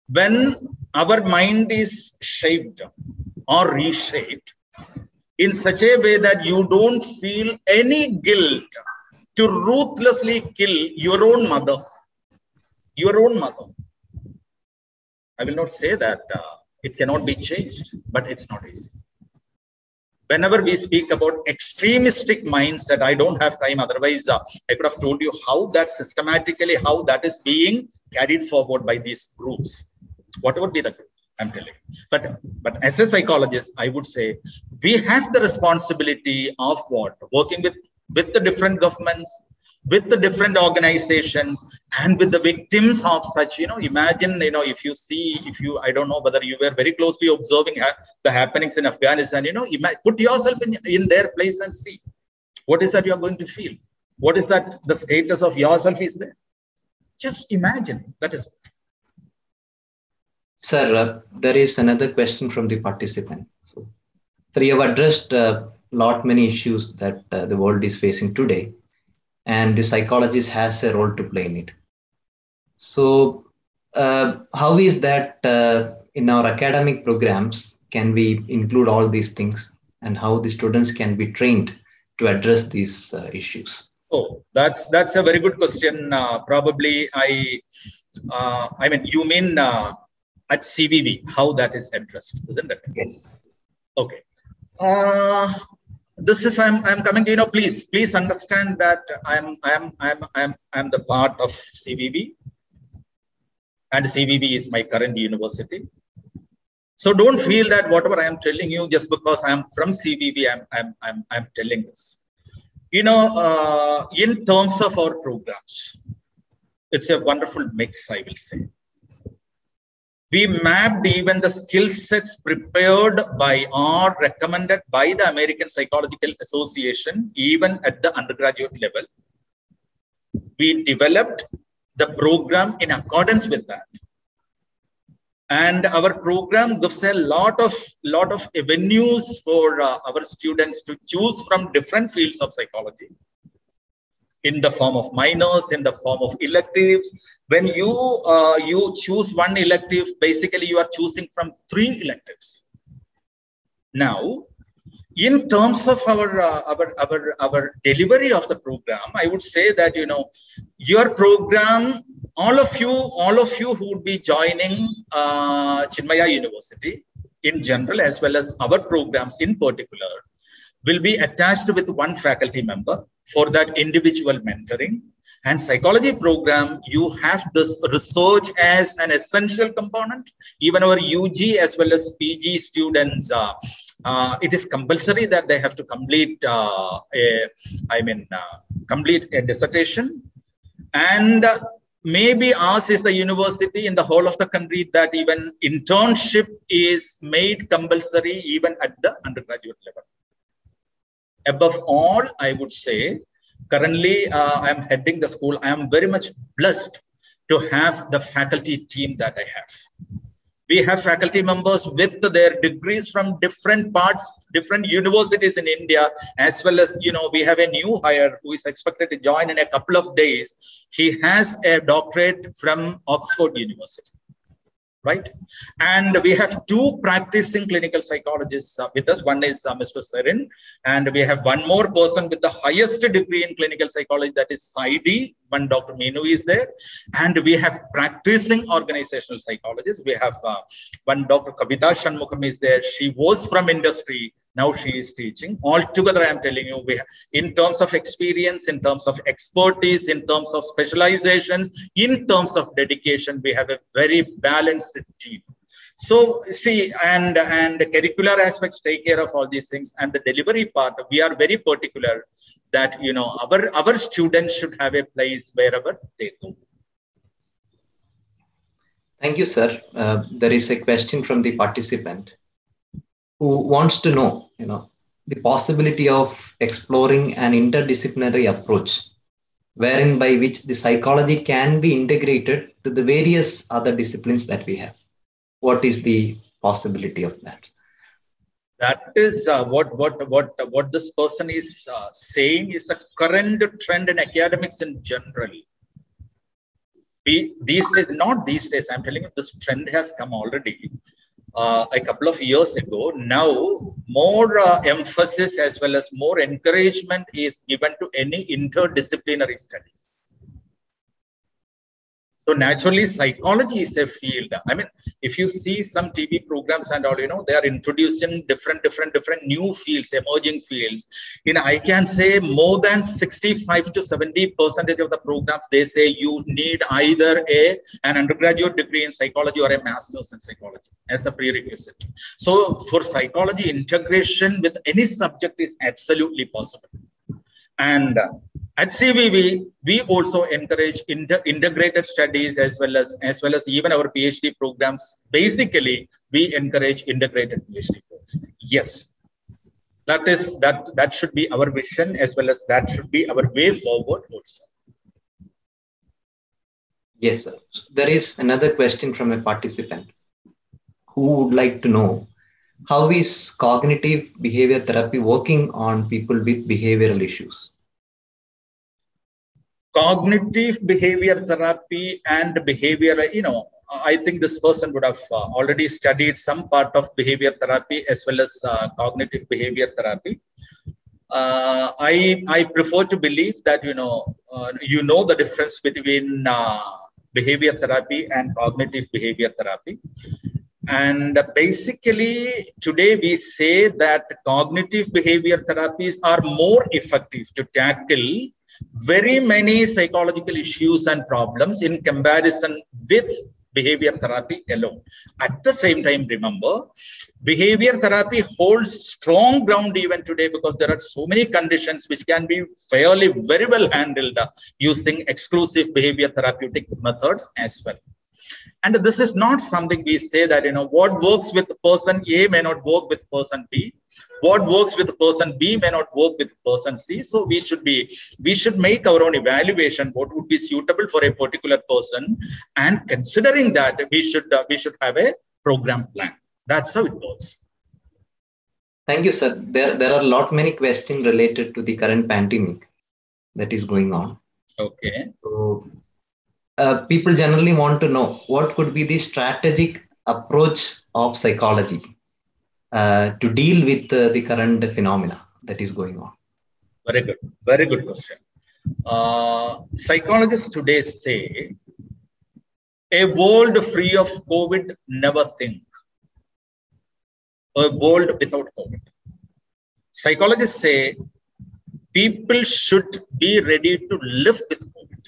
When our mind is shaped or reshaped in such a way that you don't feel any guilt to ruthlessly kill your own mother. I will not say that it cannot be changed, but it's not easy. Whenever we speak about extremistic mindset, I don't have time. Otherwise, I could have told you how that systematically, how that is being carried forward by these groups. Whatever be the group, I'm telling you. But as a psychologist, I would say we have the responsibility of what? Working with the different governments, with the different organizations, and with the victims of such, imagine, if you, I don't know whether you were very closely observing the happenings in Afghanistan, put yourself in their place and see what is that you're going to feel. What is that the status of yourself is there? Just imagine. That is. Sir, there is another question from the participant. So you have addressed many issues that the world is facing today, and the psychologist has a role to play in it. So how is that in our academic programs, can we include all these things, and how the students can be trained to address these issues? Oh, that's a very good question. Probably you mean at CVV, how that is addressed, isn't it? Yes. Okay. This is I'm coming to please understand that I'm the part of CVV, and CVV is my current university. So don't feel that whatever I am telling you, just because I'm from CVV, I'm telling this. In terms of our programs, it's a wonderful mix, I will say. We mapped even the skill sets prepared by or recommended by the American Psychological Association, even at the undergraduate level. We developed the program in accordance with that. And our program gives a lot of avenues for our students to choose from different fields of psychology, in the form of minors, in the form of electives. When you choose one elective, basically you are choosing from 3 electives. Now, in terms of our delivery of the program, I would say that, you know, your program, all of you who would be joining Chinmaya University in general, as well as our programs in particular, will be attached with one faculty member for that individual mentoring. And psychology program, you have this research as an essential component. Even our UG as well as PG students, it is compulsory that they have to complete complete a dissertation. And maybe ours is the university in the whole of the country that even internship is made compulsory even at the undergraduate level. Above all, I would say, currently I am heading the school. I am very much blessed to have the faculty team that I have. We have faculty members with their degrees from different parts, different universities in India, as well as, you know, we have a new hire who is expected to join in a couple of days. He has a doctorate from Oxford University. Right? And we have 2 practicing clinical psychologists with us. One is Mr. Sarin, and we have one more person with the highest degree in clinical psychology, that is Saidi. One Dr. Meenu is there. And we have practicing organizational psychologists. We have one Dr. Kavita Shanmukham is there. She was from industry. Now she is teaching. Altogether, I am telling you, we have, in terms of experience, in terms of expertise, in terms of specializations, in terms of dedication, we have a very balanced team. So see, and curricular aspects take care of all these things. And the delivery part, we are very particular that, you know, our students should have a place wherever they go. Thank you, sir. There is a question from the participant who wants to know, you know, the possibility of exploring an interdisciplinary approach, wherein by which the psychology can be integrated to the various other disciplines that we have. What is the possibility of that? That is what this person is saying is a current trend in academics in general. These days, not these days, I'm telling you, this trend has come already. A couple of years ago. Now, more emphasis as well as more encouragement is given to any interdisciplinary studies. So naturally, psychology is a field. I mean, if you see some TV programs and all, you know, they are introducing different new fields, emerging fields. You know, I can say more than 65 to 70% of the programs, they say you need either an undergraduate degree in psychology or a master's in psychology as the prerequisite. So for psychology, integration with any subject is absolutely possible. And at CVV, we also encourage integrated studies as well as even our PhD programs. Basically, we encourage integrated PhD programs. Yes, that should be our vision, as well as that should be our way forward also. Yes, sir. There is another question from a participant who would like to know, how is cognitive behavior therapy working on people with behavioral issues? Cognitive behavior therapy and behavior, you know, I think this person would have already studied some part of behavior therapy as well as cognitive behavior therapy. I prefer to believe that, you know the difference between behavior therapy and cognitive behavior therapy. And basically, today we say that cognitive behavior therapies are more effective to tackle very many psychological issues and problems in comparison with behavior therapy alone. At the same time, remember, behavior therapy holds strong ground even today because there are so many conditions which can be fairly very well handled using exclusive behavior therapeutic methods as well. And this is not something we say that, what works with person A may not work with person B. What works with person B may not work with person C. So we should make our own evaluation, what would be suitable for a particular person. And considering that, we should have a program plan. That's how it works. Thank you, sir. There are many questions related to the current pandemic that is going on. Okay. So, people generally want to know what could be the strategic approach of psychology to deal with the current phenomena that is going on. Very good question. Psychologists today say a world free of COVID, never think. A world without COVID. Psychologists say people should be ready to live with COVID.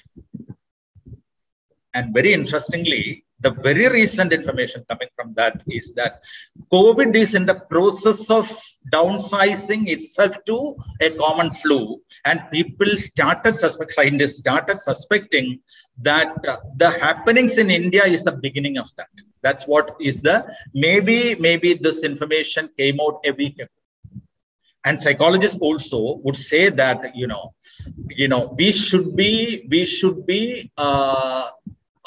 And very interestingly, the very recent information coming from that is that COVID is in the process of downsizing itself to a common flu, and scientists started suspecting that the happenings in India is the beginning of that. That's what is maybe this information came out a week ago. And psychologists also would say that, we should be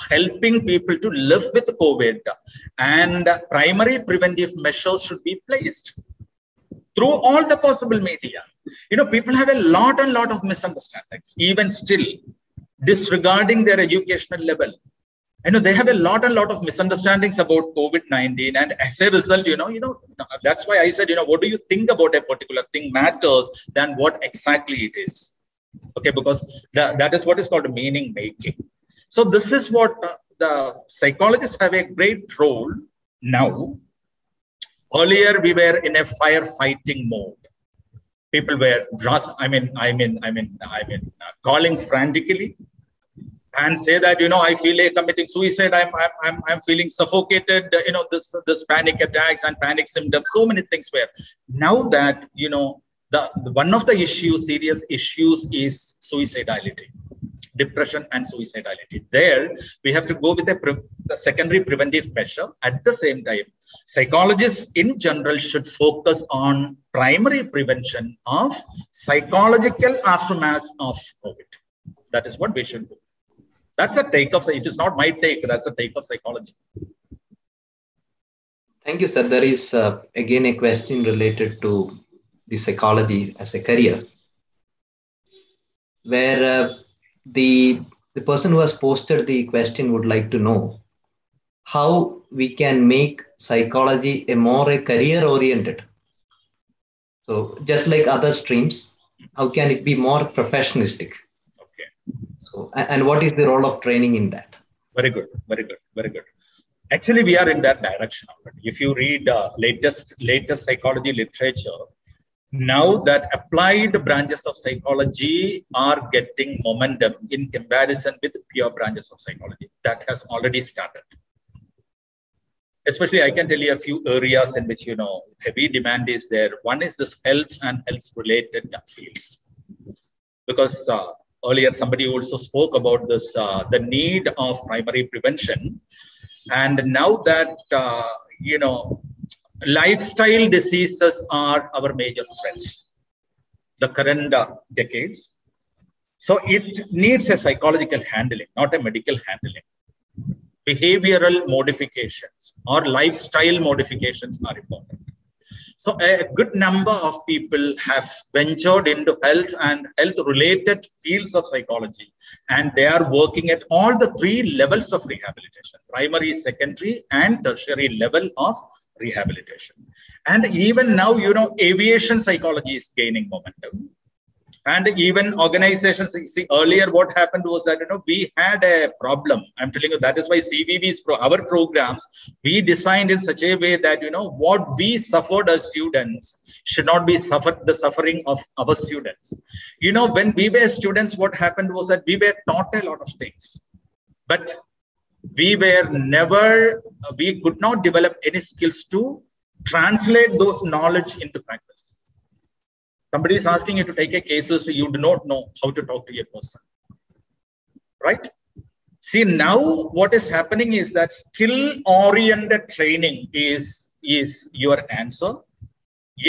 helping people to live with COVID, and primary preventive measures should be placed through all the possible media. People have a lot of misunderstandings, even still, disregarding their educational level. They have a lot of misunderstandings about COVID-19, and as a result, that's why I said, what do you think about a particular thing matters than what exactly it is. Okay, because that is what is called meaning making. So this is what the psychologists have a great role now. Earlier, we were in a firefighting mode. People were calling frantically and say that, I feel like committing suicide. I'm feeling suffocated. This panic attacks and panic symptoms. So many things were. Now that one of the serious issues is suicidality. Depression and suicidality. There, we have to go with a secondary preventive measure. At the same time, psychologists in general should focus on primary prevention of psychological aftermath of COVID. That is what we should do. That's a take of, it is not my take, that's a take of psychology. Thank you, sir. There is again a question related to the psychology as a career, where the person who has posted the question would like to know how we can make psychology a career oriented. So just like other streams, how can it be more professionalistic? Okay. So, and what is the role of training in that? Very good. Actually, we are in that direction already. If you read latest psychology literature, now that applied branches of psychology are getting momentum in comparison with pure branches of psychology. That has already started. Especially, I can tell you a few areas in which, heavy demand is there. One is this health and health-related fields. Because earlier, somebody also spoke about this, the need of primary prevention. And now that, lifestyle diseases are our major threats, the current decades. So it needs a psychological handling, not a medical handling. Behavioral modifications or lifestyle modifications are important. So a good number of people have ventured into health and health-related fields of psychology, and they are working at all the three levels of rehabilitation: primary, secondary, and tertiary level of rehabilitation. And even now, aviation psychology is gaining momentum. And even organizations, see, earlier what happened was that, we had a problem. I'm telling you, that is why CVB's, our programs, we designed in such a way that, what we suffered as students should not be the suffering of our students. When we were students, what happened was that we were taught a lot of things, but we could not develop any skills to translate those knowledge into practice. Somebody is asking you to take a case, so you do not know how to talk to a person, right? See, now what is happening is that skill-oriented training is your answer.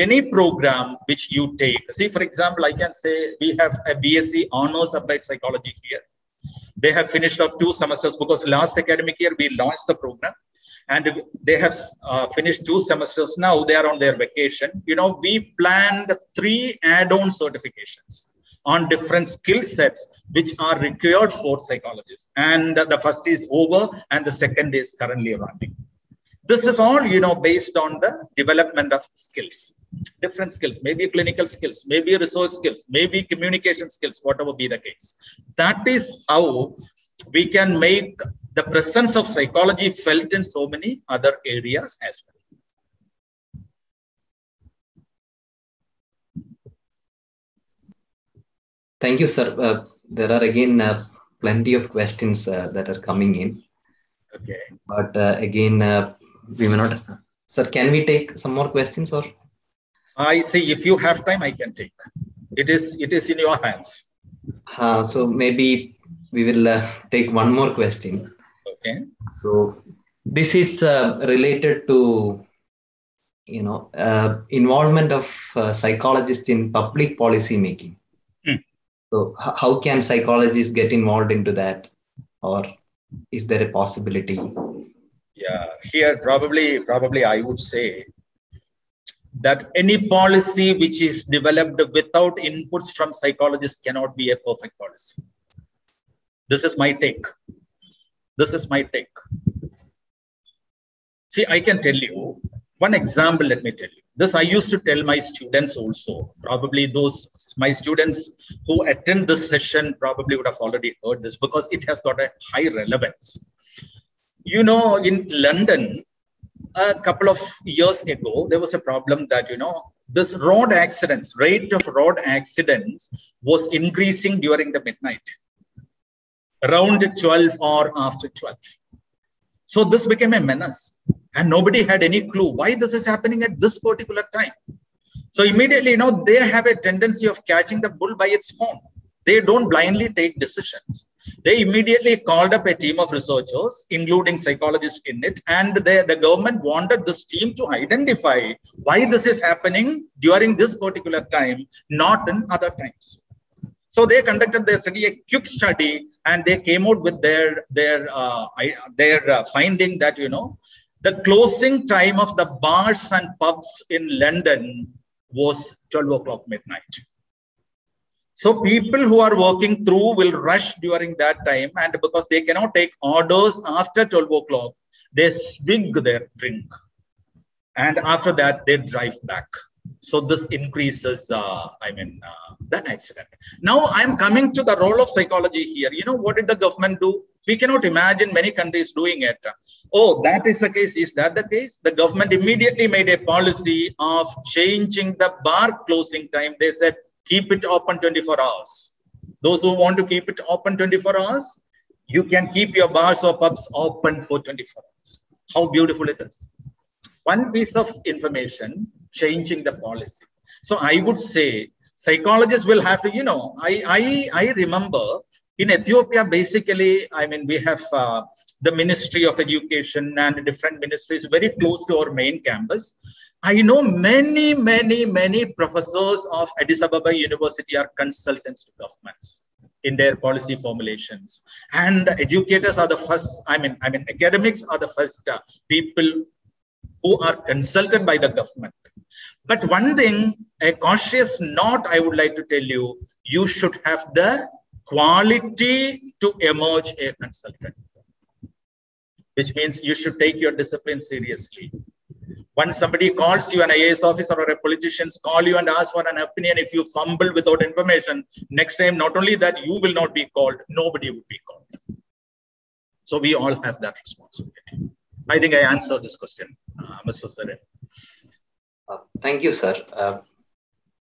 Any program which you take, see, for example, I can say we have a BSc Honors Applied Psychology here. They have finished off 2 semesters because last academic year we launched the program, and they have finished 2 semesters. Now they are on their vacation. You know, we planned 3 add-on certifications on different skill sets which are required for psychologists, and the first is over and the second is currently running. This is all, you know, based on the development of skills, different skills, maybe clinical skills, maybe resource skills, maybe communication skills, whatever be the case. That is how we can make the presence of psychology felt in so many other areas as well. Thank you, sir. There are again plenty of questions that are coming in. Okay. But again, we may not. Sir, can we take some more questions, or? I see. If you have time, I can take. It is in your hands. So maybe we will take one more question. Okay. So this is related to, you know, involvement of psychologists in public policy making. So how can psychologists get involved into that, or is there a possibility? Yeah, here probably I would say that any policy which is developed without inputs from psychologists cannot be a perfect policy. This is my take. This is my take. See, I can tell you one example. Let me tell you this. I used to tell my students also. Probably those my students who attend this session probably would have already heard this because it has got a high relevance. You know, in London, a couple of years ago, there was a problem that, you know, this road accidents, rate of road accidents was increasing during the midnight, around 12 or after 12. So this became a menace, and nobody had any clue why this is happening at this particular time. So immediately, you know, they have a tendency of catching the bull by its horn. They don't blindly take decisions. They immediately called up a team of researchers, including psychologists in it, and the government wanted this team to identify why this is happening during this particular time, not in other times. So they conducted their study, a quick study, and they came out with their finding that, you know, the closing time of the bars and pubs in London was 12 o'clock midnight. So people who are working through will rush during that time, and because they cannot take orders after 12 o'clock, they swig their drink, and after that they drive back. So this increases, the accident. Now I'm coming to the role of psychology here. You know, what did the government do? We cannot imagine many countries doing it. Oh, that is the case. Is that the case? The government immediately made a policy of changing the bar closing time. They said, keep it open 24 hours. Those who want to keep it open 24 hours, you can keep your bars or pubs open for 24 hours. How beautiful it is. One piece of information changing the policy. So I would say psychologists will have to, you know, I remember in Ethiopia, basically, I mean, we have the Ministry of Education and different ministries very close to our main campus. I know many professors of Addis Ababa University are consultants to governments in their policy formulations, and educators are the first. I mean, academics are the first people who are consulted by the government. But one thing, a cautious note I would like to tell you: you should have the quality to emerge a consultant, which means you should take your discipline seriously. Once somebody calls you, an IAS officer or a politician call you and ask for an opinion, if you fumble without information, next time, not only that you will not be called, nobody would be called. So we all have that responsibility. I think I answered this question, Mr. Sarin. Thank you, sir.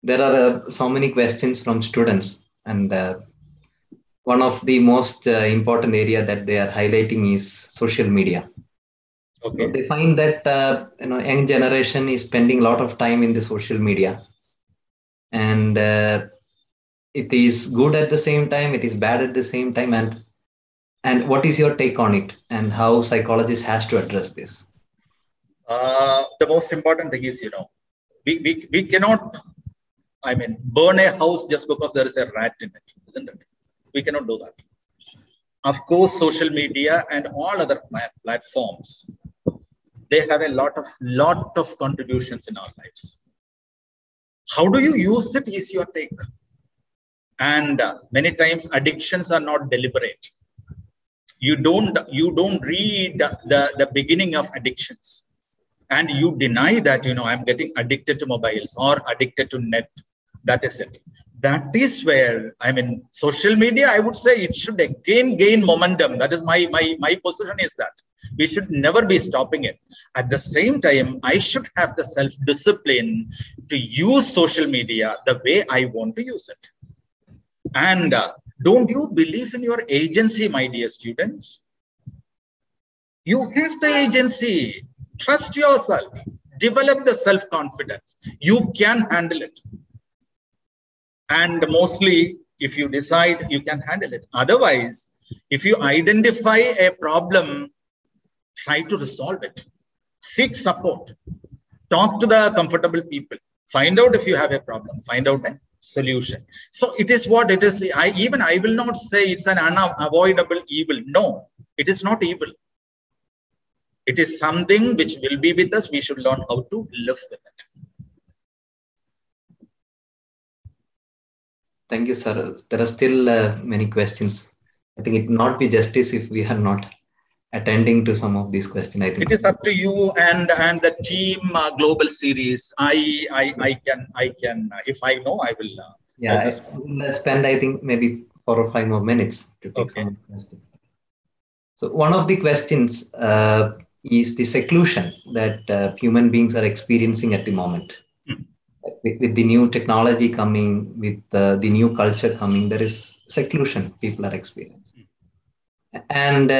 There are so many questions from students, and one of the most important area that they are highlighting is social media. Okay. So they find that you know, young generation is spending a lot of time in the social media, and it is good at the same time, it is bad at the same time, And what is your take on it, and how psychologists has to address this? The most important thing is, we cannot, I mean, burn a house just because there is a rat in it, isn't it? We cannot do that. Of course, social media and all other platforms, they have a lot of contributions in our lives. How do you use it is your take. And many times addictions are not deliberate. You don't read the beginning of addictions, and you deny that, I'm getting addicted to mobiles or addicted to net. That is it. That is where, I mean, social media, I would say it should again gain momentum. That is my position is that we should never be stopping it. At the same time, I should have the self-discipline to use social media the way I want to use it. And don't you believe in your agency, my dear students? You have the agency. Trust yourself. Develop the self-confidence. You can handle it. And mostly, if you decide, you can handle it. Otherwise, if you identify a problem, try to resolve it. Seek support. Talk to the comfortable people. Find out if you have a problem. Find out a solution. So it is what it is. I will not say it's an unavoidable evil. No, it is not evil. It is something which will be with us. We should learn how to live with it. Thank you, sir. There are still many questions. I think it not be justice if we are not attending to some of these questions. I think it is up to you and the team global series. I can if I know, I will. Let's spend, I think, maybe 4 or 5 more minutes to take some questions. So one of the questions is the seclusion that human beings are experiencing at the moment. With the new technology coming, with the new culture coming, there is seclusion people are experiencing. And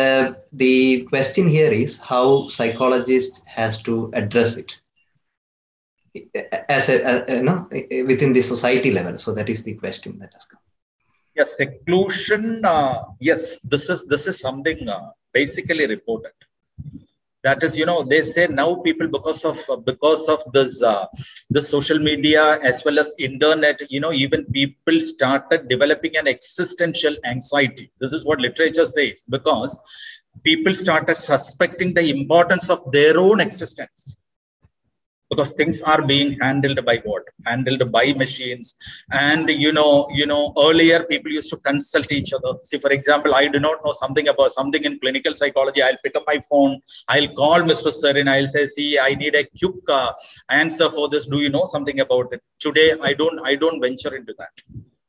the question here is how psychologists has to address it as within the society level. So that is the question that has come. Yes, seclusion. Yes, this is something basically reported. That is, they say now people because of this social media as well as internet, even people started developing an existential anxiety. This is what literature says, because people started suspecting the importance of their own existence. Because things are being handled by what? Handled by machines. And, earlier people used to consult each other. See, for example, I do not know something about something in clinical psychology. I'll pick up my phone. I'll call Mr. Sarin. I'll say, see, I need a quick answer for this. Do you know something about it? Today, I don't venture into that.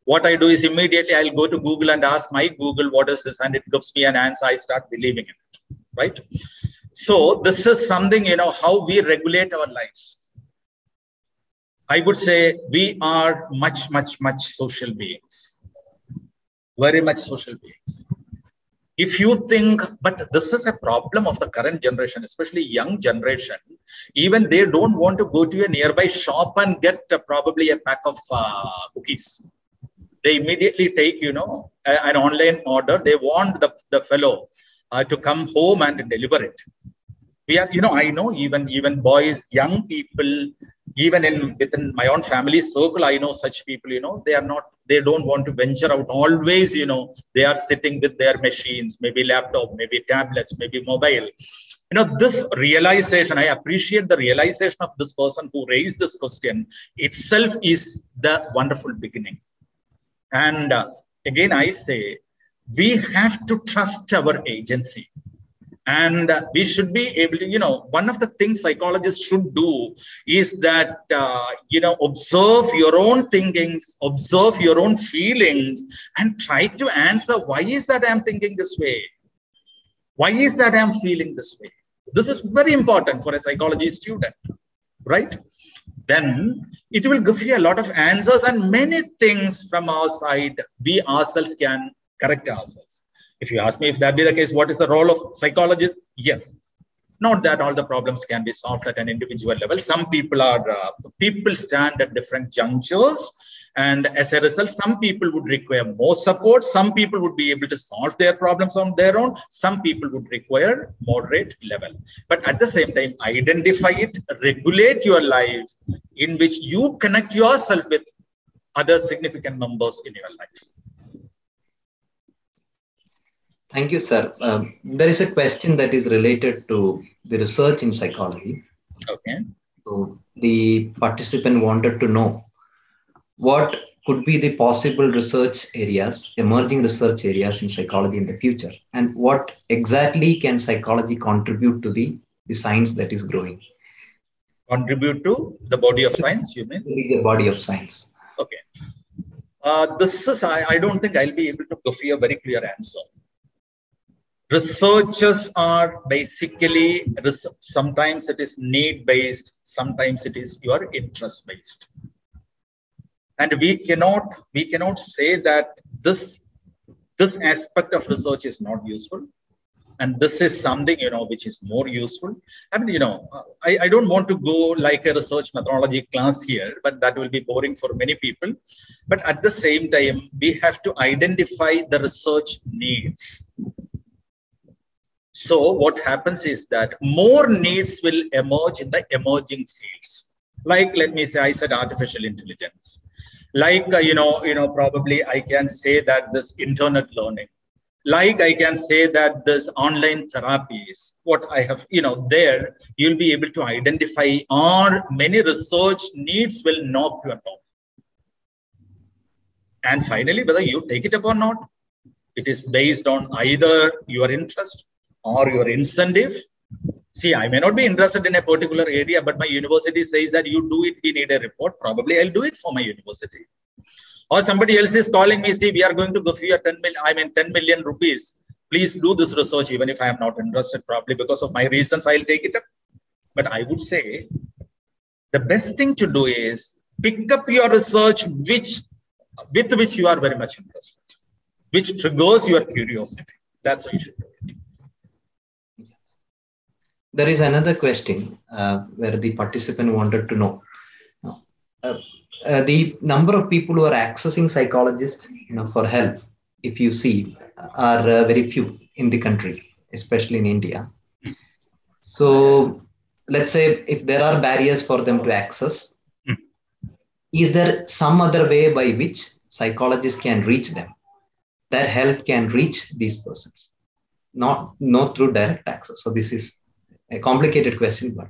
What I do is immediately I'll go to Google and ask my Google, what is this? And it gives me an answer. I start believing in it, right? So this is something, how we regulate our lives. I would say we are much social beings, very much social beings. If you think, but this is a problem of the current generation, especially young generation, even they don't want to go to a nearby shop and get probably a pack of cookies. They immediately take, an online order. They want the fellow to come home and deliver it. We are, I know even boys, young people, even within my own family circle, I know such people, they don't want to venture out. Always, they are sitting with their machines, maybe laptop, maybe tablets, maybe mobile. This realization, I appreciate the realization of this person who raised this question itself is the wonderful beginning. And again, I say, we have to trust our agency. And we should be able to, one of the things psychologists should do is that, observe your own thinkings, observe your own feelings, and try to answer, why is that I'm thinking this way? Why is that I'm feeling this way? This is very important for a psychology student, right? Then it will give you a lot of answers, and many things from our side, we ourselves can correct ourselves. If you ask me if that be the case, what is the role of psychologists? Yes. Not that all the problems can be solved at an individual level. Some people people stand at different junctures, And as a result, some people would require more support. Some people would be able to solve their problems on their own. Some people would require moderate level. But at the same time, identify it, regulate your life in which you connect yourself with other significant members in your life. Thank you, sir. There is a question that is related to the research in psychology. Okay. So the participant wanted to know what could be the possible research areas, emerging research areas in psychology in the future, and what exactly can psychology contribute to the science that is growing? Contribute to the body of science, you mean? The body of science. Okay. I don't think I'll be able to give you a very clear answer. Researchers are basically, sometimes it is need-based, sometimes it is your interest-based. And we cannot say that this aspect of research is not useful, and this is something, which is more useful. I mean, I don't want to go like a research methodology class here, but that will be boring for many people. But at the same time, we have to identify the research needs. So what happens is that more needs will emerge in the emerging fields. Like, let me say, I said artificial intelligence. Like, probably I can say that this internet learning. Like I can say that this online therapies, what I have, there, you'll be able to identify or many research needs will knock you top. And finally, whether you take it up or not, it is based on either your interest or your incentive. See, I may not be interested in a particular area, but my university says that you do it, we need a report. Probably I'll do it for my university. Or somebody else is calling me, see, we are going to give you 10 million rupees. Please do this research, even if I am not interested, probably because of my reasons, I'll take it up. But I would say the best thing to do is pick up your research with which you are very much interested, which triggers your curiosity. That's how you should do it. There is another question where the participant wanted to know the number of people who are accessing psychologists, for help, if you see, are very few in the country, especially in India. So let's say if there are barriers for them to access, is there some other way by which psychologists can reach them? That help can reach these persons, not through direct access. So this is a complicated question, but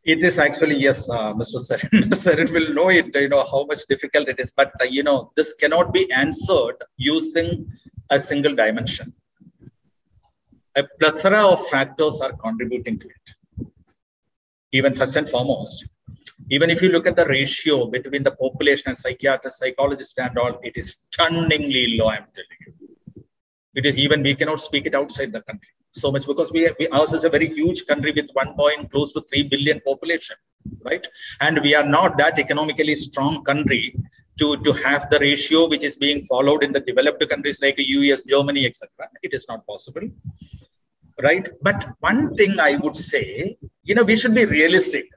it is actually, yes, Mr. Sarin. Sarin will know it, how much difficult it is. But, this cannot be answered using a single dimension. A plethora of factors are contributing to it. Even first and foremost, even if you look at the ratio between the population and psychiatrists, psychologists and all, it is stunningly low, I'm telling you. It is even, we cannot speak it outside the country so much because ours is a very huge country with close to 3 billion population, right? And we are not that economically strong country to have the ratio which is being followed in the developed countries like the US, Germany, etc. It is not possible, right? But one thing I would say, we should be realistic.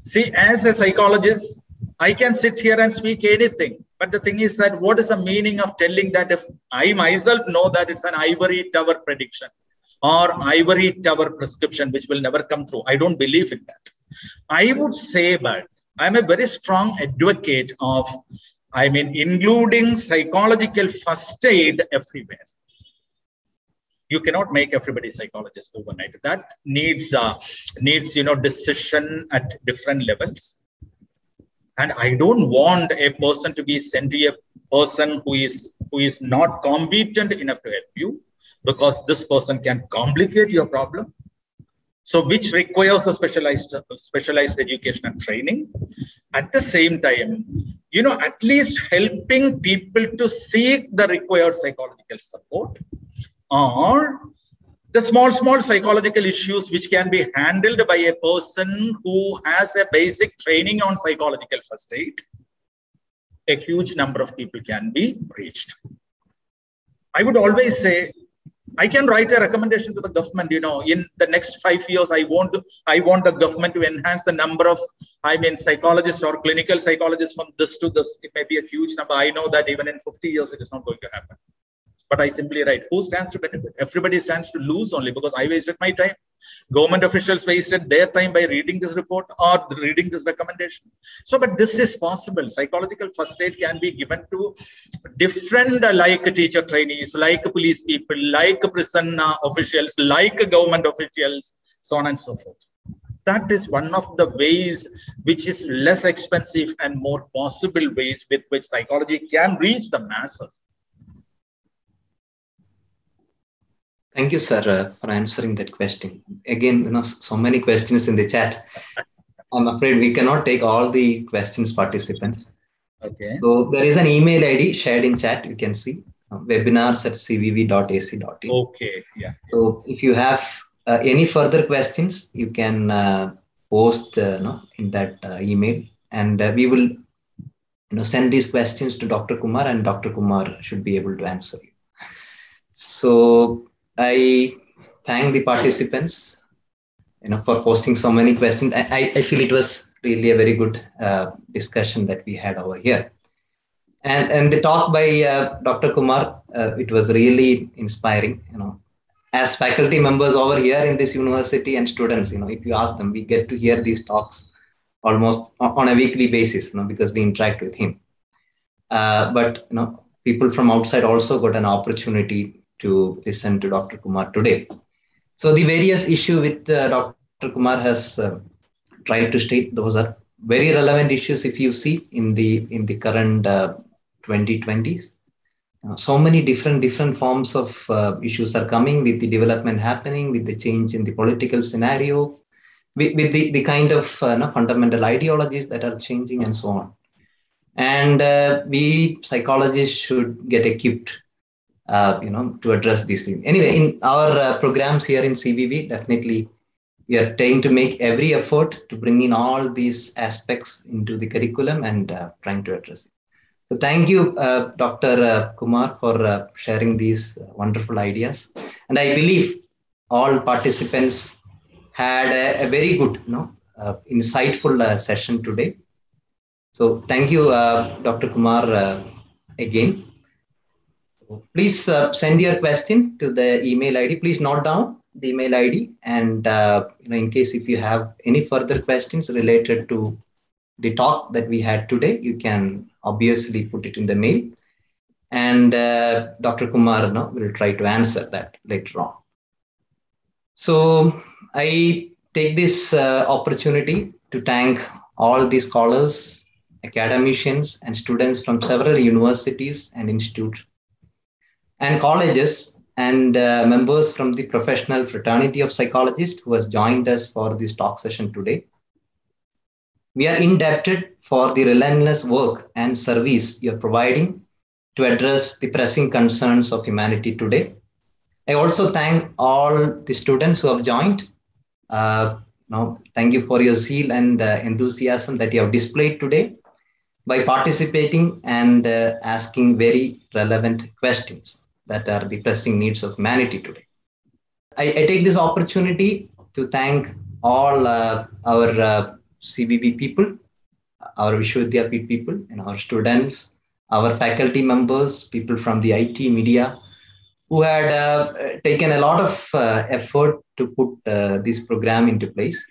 See, as a psychologist, I can sit here and speak anything. But the thing is that what is the meaning of telling that if I myself know that it's an ivory tower prediction or ivory tower prescription, which will never come through? I don't believe in that. I would say, but I'm a very strong advocate of, including psychological first aid everywhere. You cannot make everybody psychologist overnight. That needs decision at different levels. And I don't want a person to be sent to a person who is not competent enough to help you, because this person can complicate your problem. So which requires the specialized education and training. At the same time, at least helping people to seek the required psychological support, or the small psychological issues which can be handled by a person who has a basic training on psychological first aid. A huge number of people can be reached. I would always say, I can write a recommendation to the government. In the next 5 years, I want the government to enhance the number of, psychologists or clinical psychologists from this to this. It may be a huge number. I know that even in 50 years, it is not going to happen. But I simply write, who stands to benefit? Everybody stands to lose only because I wasted my time. Government officials wasted their time by reading this report or reading this recommendation. So, but this is possible. Psychological first aid can be given to different, like teacher trainees, like police people, like prison officials, like government officials, so on and so forth. That is one of the ways which is less expensive and more possible ways with which psychology can reach the masses. Thank you, sir, for answering that question. Again, so many questions in the chat. I'm afraid we cannot take all the questions, participants. Okay. So there is an email ID shared in chat. You can see webinars@cvv.ac.in. Okay. Yeah. So if you have any further questions, you can post in that email, and we will send these questions to Dr. Kumar, and Dr. Kumar should be able to answer you. So I thank the participants, for posting so many questions. I feel it was really a very good discussion that we had over here. And the talk by Dr. Kumar, it was really inspiring. As faculty members over here in this university and students, if you ask them, we get to hear these talks almost on a weekly basis, because we interact with him. But people from outside also got an opportunity to listen to Dr. Kumar today. So the various issues with Dr. Kumar has tried to state, those are very relevant issues if you see in the current 2020s. So many different forms of issues are coming with the development happening, with the change in the political scenario, with the kind of fundamental ideologies that are changing and so on. And we psychologists should get equipped to address these things. Anyway, in our programs here in CVV, definitely we are trying to make every effort to bring in all these aspects into the curriculum and trying to address it. So thank you, Dr. Kumar, for sharing these wonderful ideas. And I believe all participants had a very good, insightful session today. So thank you, Dr. Kumar, again. Please send your question to the email ID. Please note down the email ID, and in case if you have any further questions related to the talk that we had today, you can obviously put it in the mail, and Dr. Kumar will try to answer that later on. So I take this opportunity to thank all the scholars, academicians, and students from several universities and institutes and colleges, and members from the professional fraternity of psychologists who has joined us for this talk session today. We are indebted for the relentless work and service you are providing to address the pressing concerns of humanity today. I also thank all the students who have joined. Thank you for your zeal and enthusiasm that you have displayed today by participating and asking very relevant questions that are the pressing needs of humanity today. I take this opportunity to thank all our CBB people, our Vishwavidyapit people, our students, our faculty members, people from the IT media, who had taken a lot of effort to put this program into place.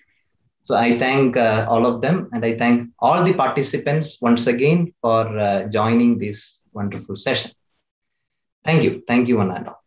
So I thank all of them, and I thank all the participants once again for joining this wonderful session. Thank you. Thank you, one and all.